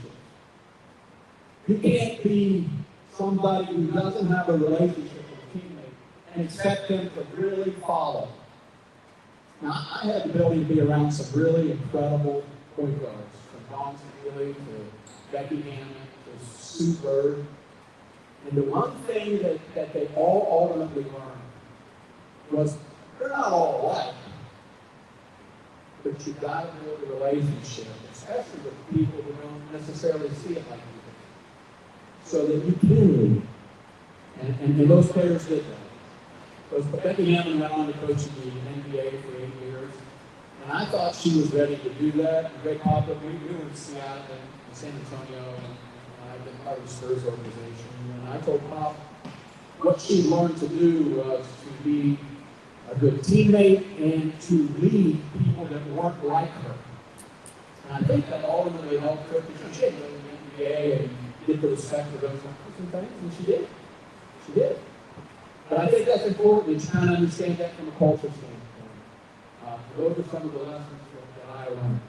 You can't be somebody who doesn't have a relationship with a teammate and expect them to really follow. Now, I had the ability to be around some really incredible point guards, from Don Sealy to Becky Hammond to Sue Bird. And the one thing that they all ultimately learned was they're not all alike, but you've got to build a relationship, especially with people who don't necessarily see it like you do, so that you can lead. And those players did that. Becky Hammond went on to coach in the NBA for 8 years, and I thought she was ready to do that. And Greg Popovich, we were in Seattle and San Antonio, and I've been part of the Spurs organization. And I told Pop what she learned to do was to be a good teammate and to lead people that weren't like her. And I think that ultimately helped her because she had to go to the NBA and get the respect of those and things, and she did. She did. But I think that's important to kind of understand that from a culture standpoint. Those are some of the lessons that I learned.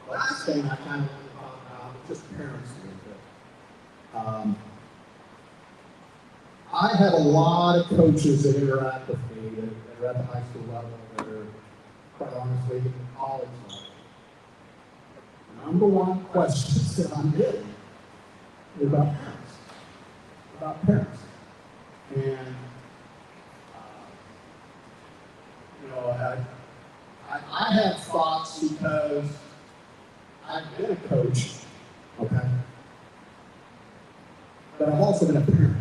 The last thing I kind of want to talk about is just parents a little bit. I have a lot of coaches that interact with me that are at the high school level, that are, quite honestly, at the college level. The number one question that I'm getting is about parents. About parents. And, you know, I have thoughts because I've been a coach, okay? But I've also been a parent.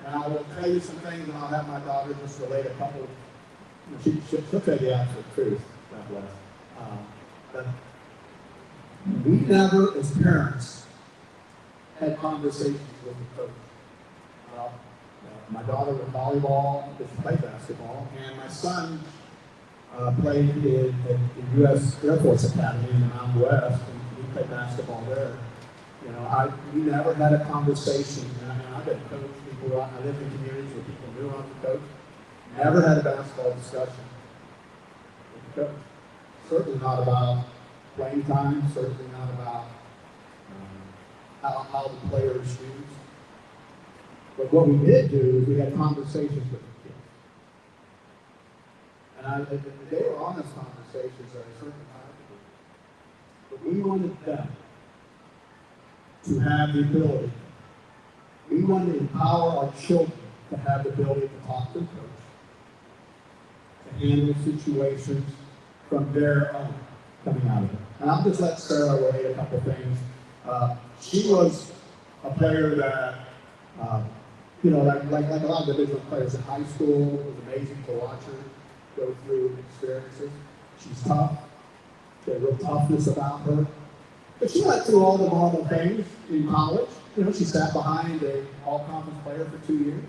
And I will tell you some things, and I'll have my daughter just relate a couple. She'll tell you the absolute truth, God bless. But we never, as parents, had conversations with the coach. My daughter was volleyball, she played basketball, and my son played at the U.S. Air Force Academy in the Mountain West, and he played basketball there. You know, we never had a conversation. And I've been coaching people, I lived in communities where people knew I was a coach. Never had a basketball discussion with the coach. Certainly not about playing time, certainly not about how the players choose. But what we did do is we had conversations with the kids. And they were honest conversations at a certain time. But we wanted them to have the ability. We wanted to empower our children to have the ability to talk to the coach, to handle situations from their own coming out of it. And I'll just let Sarah relate a couple things. She was a player that, you know, like a lot of divisional players in high school, it was amazing to watch her go through experiences. She's tough. She had real toughness about her. But she went through all the normal things in college. You know, she sat behind an all-conference player for 2 years.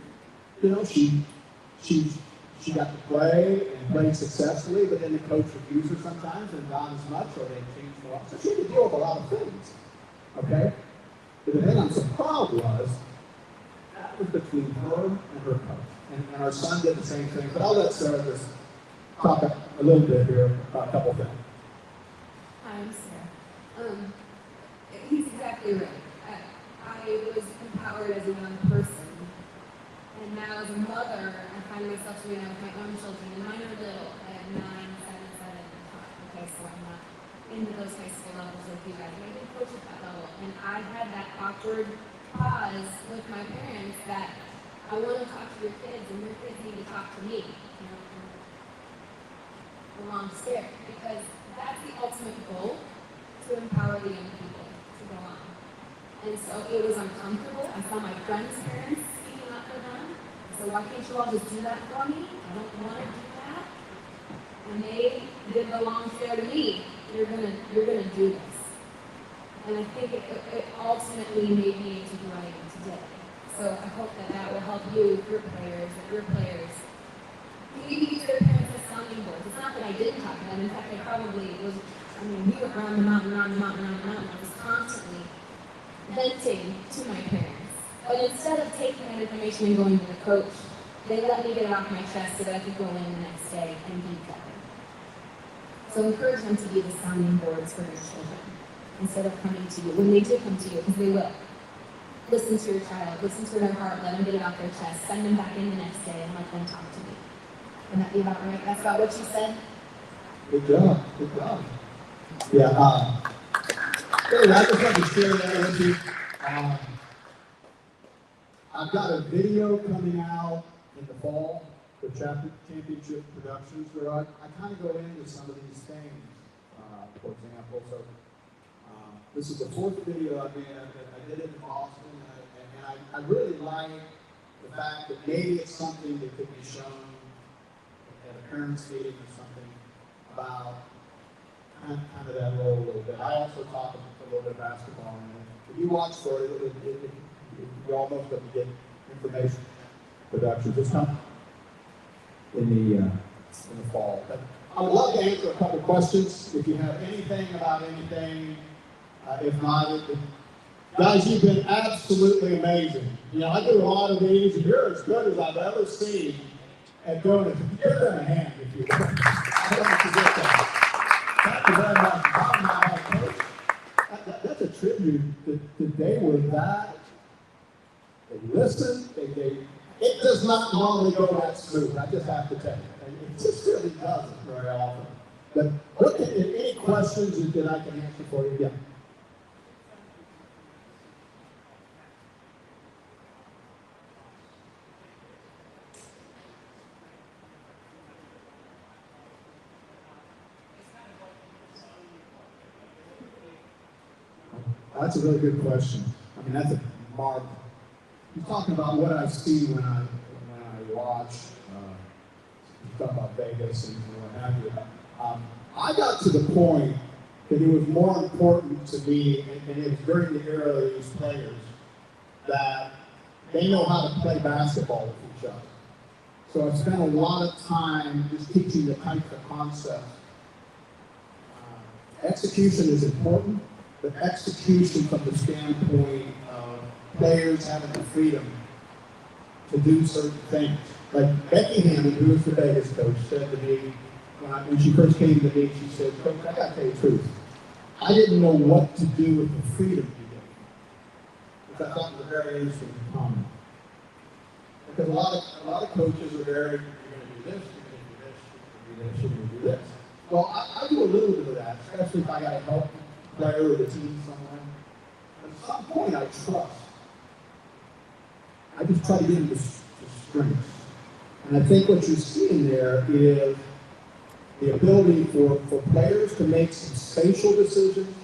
You know, she got to play and played successfully, but then the coach refused her sometimes and not as much, or they changed a lot. So she had to deal with a lot of things. Okay? But the thing I'm so proud was, that was between her and her coach. And our son did the same thing. But I'll let Sarah just talk a little bit here about a couple things. Hi, I'm Sarah. He's exactly right. I was empowered as a young person. And now as a mother, I find myself doing that with my own children. And mine are little. I have 9, 7, 7, and 5. Okay, so I'm not into those high school levels with you guys. I didn't coach at that level. And I had that awkward pause with my parents that I want to talk to your kids and your kids need to talk to me. You know, belong scared. Because that's the ultimate goal, to empower the young people to go on. And so it was uncomfortable. I saw my friends' parents speaking up for them. So why can't you all just do that for me? I don't want to do that. And they did the long stare to me. You're gonna do this. And I think it ultimately made me into who I am today. So I hope that will help you, your players, maybe use their parents as sounding boards. It's not that I didn't talk to them. In fact, I probably was. I mean, we went around the mountain. I was constantly venting to my parents. But instead of taking that information and going to the coach, they let me get it off my chest so that I could go in the next day and be better. So encourage them to be the sounding boards for your children instead of coming to you. When they do come to you, because they will. Listen to your child, listen to their heart, let them get it off their chest, send them back in the next day and let them talk to me. Would that be about right? That's about what you said? Good job. Good job. Yeah. Anyway, I just want to share that with you. I've got a video coming out in the fall for championship productions where I kind of go into some of these things, for example. So this is the fourth video I made. I did it in Boston, and I really like the fact that maybe it's something that could be shown at a parents' meeting or something about kind of that role a little bit. I also talk a little bit of basketball in it. If you watch for it, you almost have to get information productions. It's coming in the fall. But I would love to answer a couple questions if you have anything about anything. If not, guys, you've been absolutely amazing. You know, I do a lot of these, and you're as good as I've ever seen at doing it. Give them a hand if you will. I don't forget that. Thank you very much. That's a tribute that they were that. They listened. It does not normally go that smooth. I just have to tell you. It just really doesn't very often. But look at any questions that I can answer for you. Yeah. That's a really good question. I mean, that's a mark. You're talking about what I see when I watch. You talk about Vegas and what have you. I got to the point that it was more important to me, and it was during the era of these players, that they know how to play basketball with each other. So I spent a lot of time just teaching the types of concepts. Execution is important. But execution from the standpoint of players having the freedom to do certain things. Like Becky Hammond, who was the Vegas coach, said to me, when she first came to me, she said, "Coach, I got to tell you the truth. I didn't know what to do with the freedom you gave me," which I thought was a very interesting comment. Because a lot of coaches are very, you're going to do this, you're going to do this, you're going to do this, you're going to do this. Well, I do a little bit of that, especially if I got to help player or the team somewhere. At some point, I trust. I just try to get into strength. And I think what you're seeing there is the ability for players to make some spatial decisions.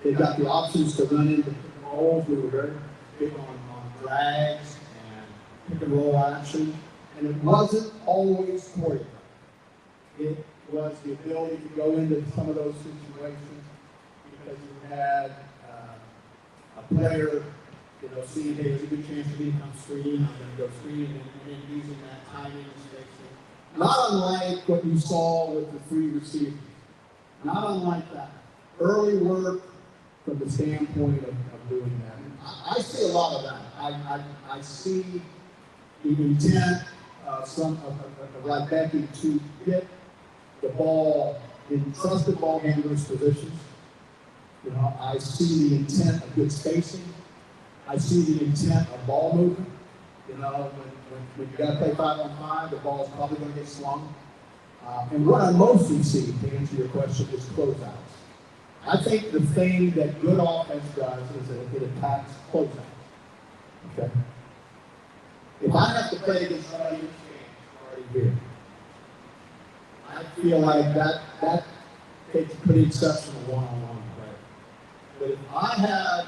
They've got the options to run into pick and rolls. We were very big on drags and pick and roll action. And it wasn't always choreographed. It was the ability to go into some of those situations because you had a player, seeing, hey, there's a good chance for me to come screen, I'm going to go screen, and using that timing and spacing. Not unlike what you saw with the three receivers. Not unlike that. Early work from the standpoint of doing that. And I see a lot of that. I see the intent of like Becky to get the ball in trusted ball handlers' positions. I see the intent of good spacing. I see the intent of ball movement. When you got to play 5-on-5, the ball is probably going to get swung. And what I mostly see, to answer your question, is closeouts. I think the thing that good offense does is that it attacks closeouts. Okay? If I have to play against somebody who's already here, I feel like that takes pretty exceptional one-on-one play. But if I have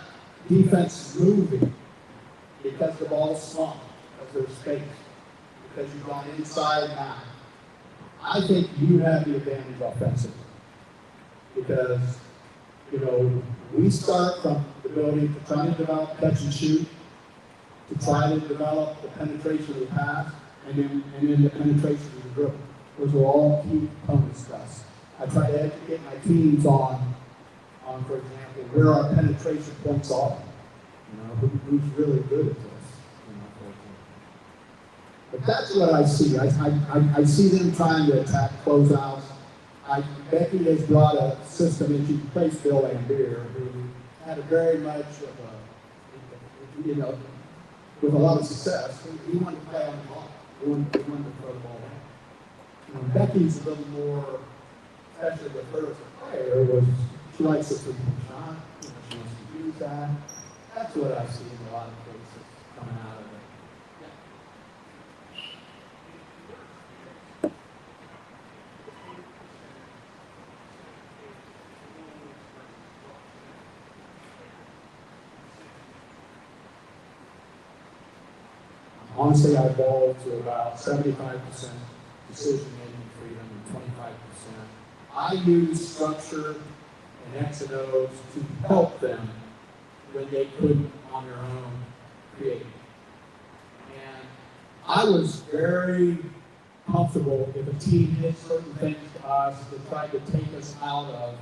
defense moving because the ball's small, because there's space, because you've gone inside now, I think you have the advantage offensively. Because, we start from the ability to try to develop catch and shoot, to try to develop the penetration of the pass, and then the penetration of the dribble. Those are all key components to us. I try to educate my teams on, for example, where our penetration points are. Who's really good at this. But that's what I see. I see them trying to attack closeouts. Becky has brought a system in. She replaced Bill Lambier, who had a very much of a, with a lot of success. He wanted to play on the ball. He wanted to throw the ball back. Becky's a little more, especially with her as a player, was she likes the three-point shot. She wants to use that. That's what I see in a lot of cases coming out of it. Honestly, I evolved to about 75% decision-making freedom and 25%. I use structure and X and O's to help them when they couldn't on their own create. And I was very comfortable if a team did certain things to us that tried to take us out of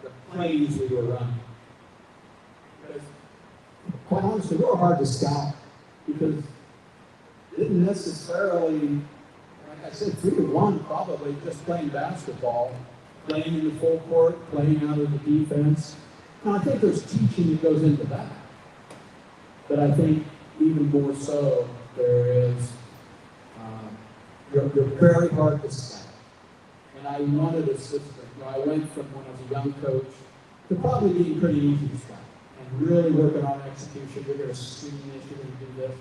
the plays we were running. Because, quite honestly, we were hard to scout. Because it didn't necessarily, like I said, 3-1 probably just playing basketball, playing in the full court, playing out of the defense. Now, I think there's teaching that goes into that. But I think even more so, there is, you're very hard to scout. And I wanted a system. I went from when I was a young coach to probably being pretty easy to scout. And really working on execution, you're going to screen this, you're going to do this.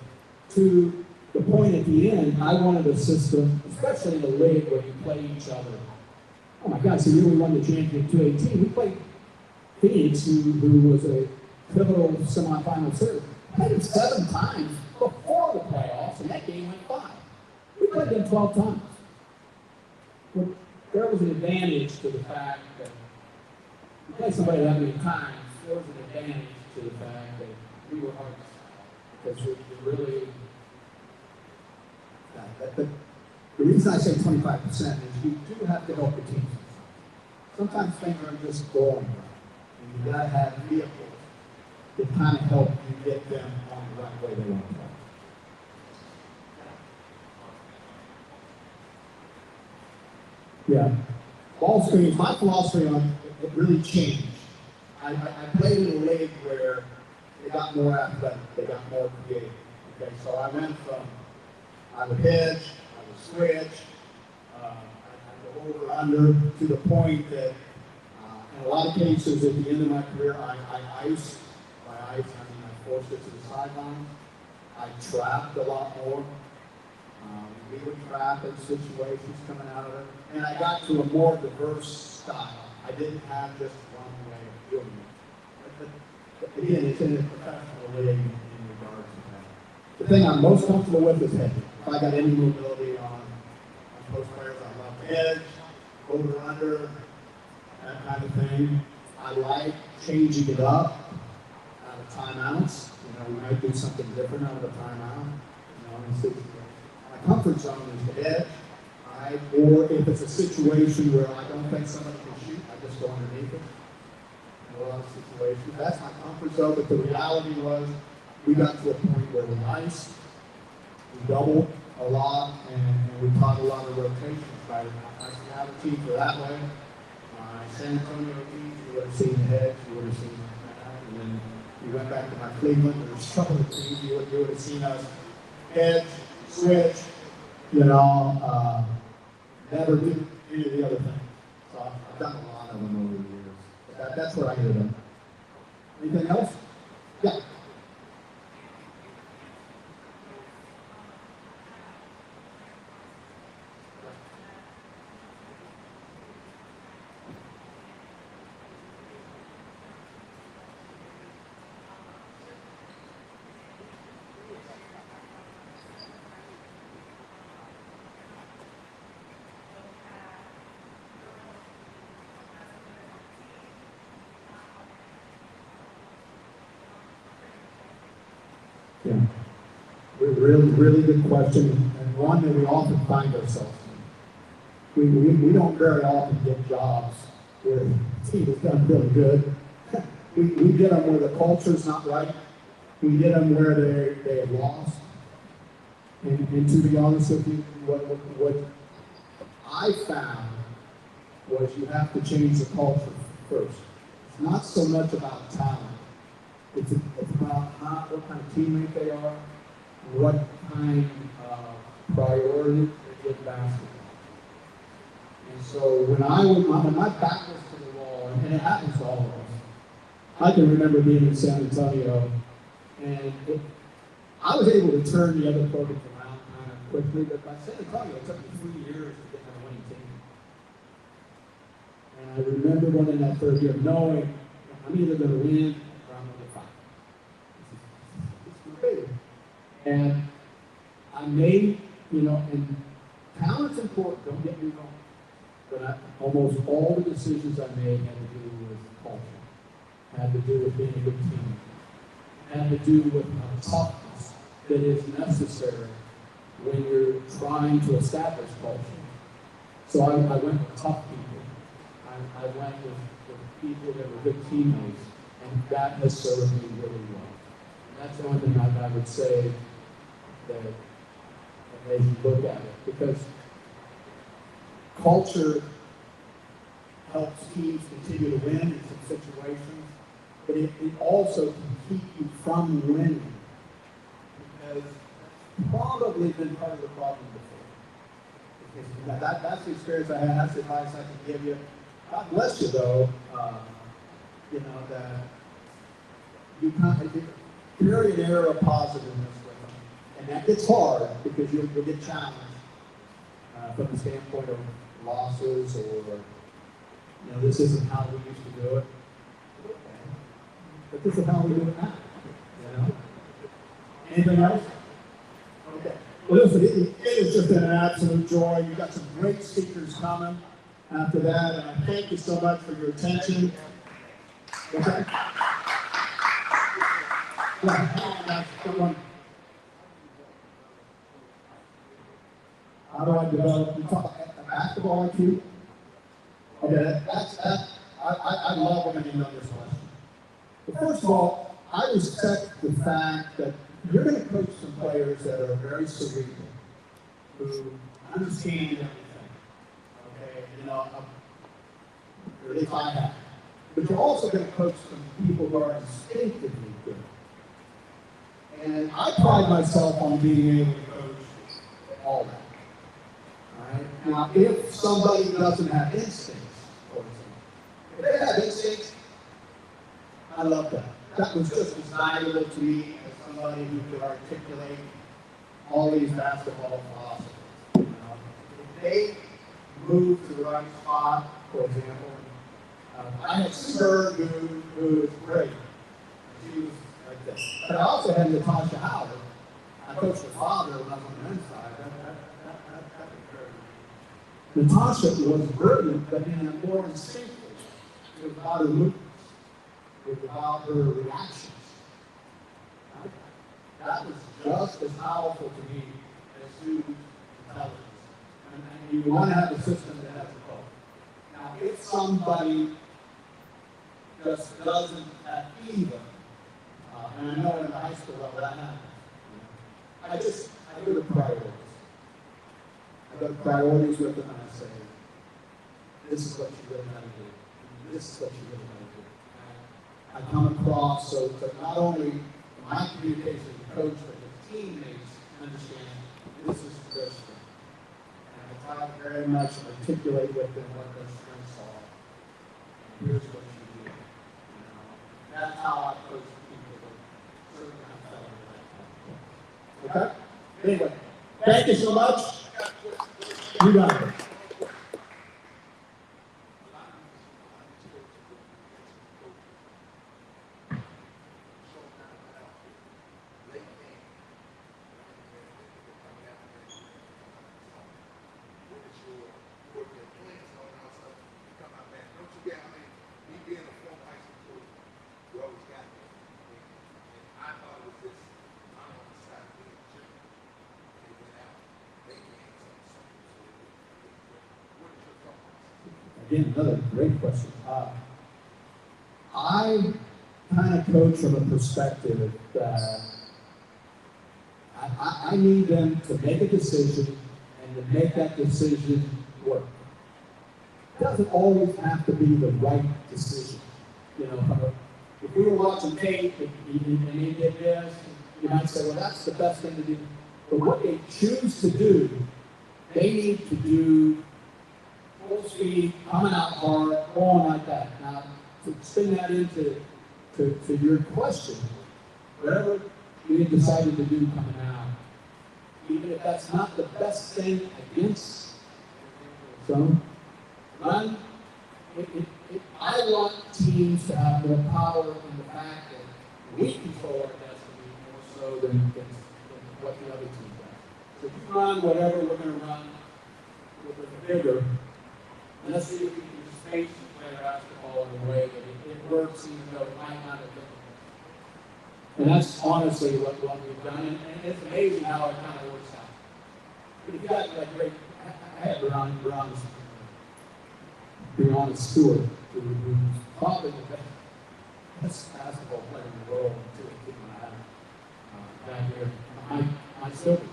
To the point at the end, I wanted a system, especially in the league where you play each other. Oh my gosh, the year we won the championship 2018, we played Phoenix, who was a pivotal semifinal series. Played them 7 times before the playoffs, and that game went 5. We played them 12 times. But there was an advantage to the fact that you play somebody that many times. There was an advantage to the fact that we were hard to stop. Because we really, the reason I say 25% is you do have to help the team. Sometimes things aren't just going right. And you got to have vehicles that kind of help you get them on the right way they want to go. Yeah. Ball screens, my philosophy on it really changed. I played in a league where they got more athletic, they got more creative. Okay, so I went from, I would hedge, I would switch, I would go over under to the point that in a lot of cases at the end of my career, I iced. By ice, I mean I forced it to the sideline. I trapped a lot more. We would trap in situations coming out of it. And I got to a more diverse style. I didn't have just one way of doing it. But again, it's in a professional league in regards to that. The thing I'm most comfortable with is hedging. If I got any mobility on post players, I love to hedge, over under, that kind of thing. I like changing it up out of timeouts. We might do something different out of a timeout. My comfort zone is the edge. Or if it's a situation where I don't think somebody can shoot, I just go underneath it. In a lot of situations, that's my comfort zone. But the reality was, we got to a point where we iced, we doubled a lot, and we taught a lot of rotations. I Seattle teams were that way. San Antonio teams, you would have seen the hedge, you would have seen that. And then you went back to my Cleveland, there was a couple of teams, you would have seen us hedge, switch, never do any of the other things. So I've done a lot of them over the years. That's what I hear them. Anything else? Yeah. Yeah. Really good question, and one that we often find ourselves in. We don't very often get jobs where the team has done really good. we get them where the culture's not right. We get them where they have lost. And to be honest with you, what I found was you have to change the culture first. It's not so much about talent. It's about what kind of teammate they are, what kind of priority they give basketball. And so when my back was to the wall, and it happens to all of us, I can remember being in San Antonio, and I was able to turn the other programs around kind of quickly, but by San Antonio, it took me 3 years to get my winning team. And I remember going in that third year knowing I'm either going to win or I'm going to fight. It's great. And I made, and talent's important, don't get me wrong. But almost all the decisions I made had to do with culture, had to do with being a good team, had to do with a toughness that is necessary when you're trying to establish culture. So I went with tough people. I went with people that were good teammates, and that has served me really well. And that's the only thing I would say that as you look at it, because culture helps teams continue to win in some situations, but it also can keep you from winning, because it's probably been part of the problem before. Because that's the experience I had. That's the advice I can give you. God bless you, though. That you carry an air of positiveness with them, and that gets hard because you'll get challenged from the standpoint of losses, or this isn't how we used to do it. But this is how we do it now. Anything else? Okay. Well, listen, it is just an absolute joy. You've got some great speakers coming after that, and I thank you so much for your attention. Okay. How do I develop? You talk basketball IQ? Okay, I love when you know this question. But first of all, I respect the fact that you're going to coach some players that are very cerebral, who understand everything. Okay, or at least I have. But you're also going to coach some people who are instinctively good. And I pride myself on being able to coach all that. All right? Now, if somebody doesn't have instincts, for example, if they have instincts, I love that. That was just as valuable to me as somebody who could articulate all these basketball philosophies. If they move to the right spot, for example, I had Spur, who was great. She was like this. But I also had Natasha Howard. I coached her father when I was on the men's side. That was very Natasha was brilliant, but in a more instinctive. It was about her movements. It was about her reactions. That was just as powerful to me as student intelligence. And you want to have a system that has both. Now, if somebody just doesn't have either, and I know in the high school level that happens, I go to priorities. I go to priorities with them and I say, this is what you really got to do. This is what you really got to do. I come across so that not only my communication as a coach, but the teammates understand this is their strength. And I try to very much articulate with them what their strengths are. And here's what you do. Anyway, thank you so much. You got it. Again, another great question. I kind of coach from a perspective that I need them to make a decision and to make that decision work. It doesn't always have to be the right decision. You know, if we were watching tape and he did this, you might say, well, that's the best thing to do. But what they choose to do, they need to do full speed, coming out hard, going like that. Now, to spin that into your question, whatever we decided to do coming out, even if that's not the best thing against some, run. I want teams to have more power in the fact that we control our destiny more so than what the other team does. So if you run whatever we're going to run with a bigger, and let's see if we can space the player basketball in a way that it works even though it might not have been. And that's honestly what we've done, and it's amazing how it kind of works out. But if you got like great, I had Brianna Stewart, who's probably the best basketball player in the world until the team I have back here. I still do.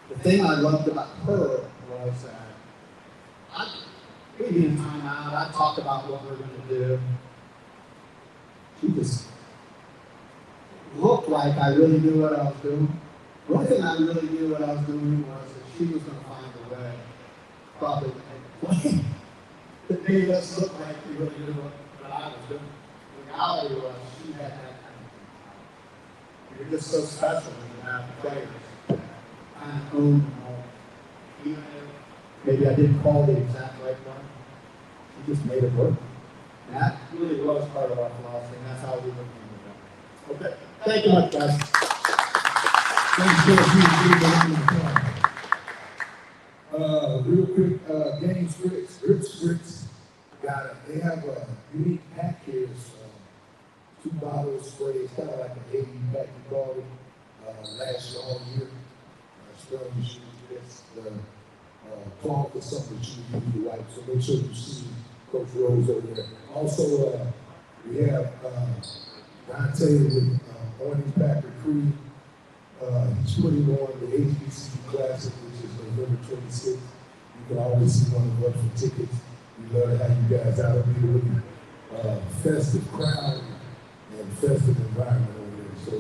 The thing I loved about her was that we'd be in timeout, I'd talk about what we're going to do. She just looked like I really knew what I was doing. The only thing I really knew what I was doing was that she was going to find a way, probably that made us look like we really knew what I was doing. The reality was she had that kind of thing. You're just so special when you have players that kind of own the moment. Even if maybe I didn't call the exact right one, she just made it work. And that really was part of our philosophy, and that's how we look at it. Okay, thank you much, guys. Thanks for real quick, game scripts. They have a unique pack here. 2 bottles spray. It's kind of like an 80 pack you call it. Lasts all year. Spell machine. It's the cloth or something that you use to wipe. So make sure you see Coach Rose over there. Also, we have Dante with Orange Packer Creed. He's putting on the HBCU Classic, which is November 26th. You can always see one of us for tickets. We love to have you guys out. It'll be a really festive crowd and festive environment over there. So,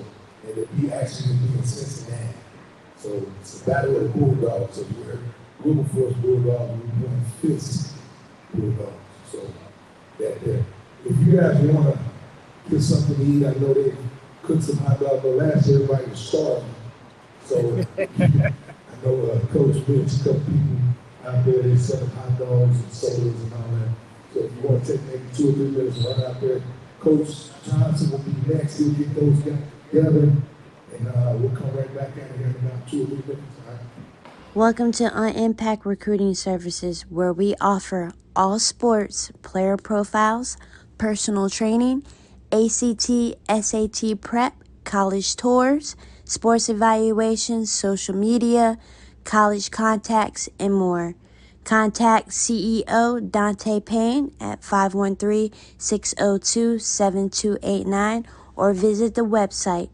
and it'll be actually in Cincinnati. So it's a battle of the Bulldogs. So we're Wilberforce Bulldogs, we're doing Fist Bulldogs. So that there. If you guys want to get something to eat, I know they cooked some hot dogs, but last year everybody was starving. So I know Coach Mitch, a couple people out there, they selling hot dogs and sodas and all that. So if you want to take maybe 2 or 3 minutes and run out there, Coach Johnson will be next. He'll get those together, and we'll come right back out here in about 2 or 3 minutes. All right? Welcome to Unimpact Recruiting Services, where we offer all sports, player profiles, personal training, ACT, SAT prep, college tours, sports evaluations, social media, college contacts, and more. Contact CEO Dante Payne at 513-602-7289 or visit the website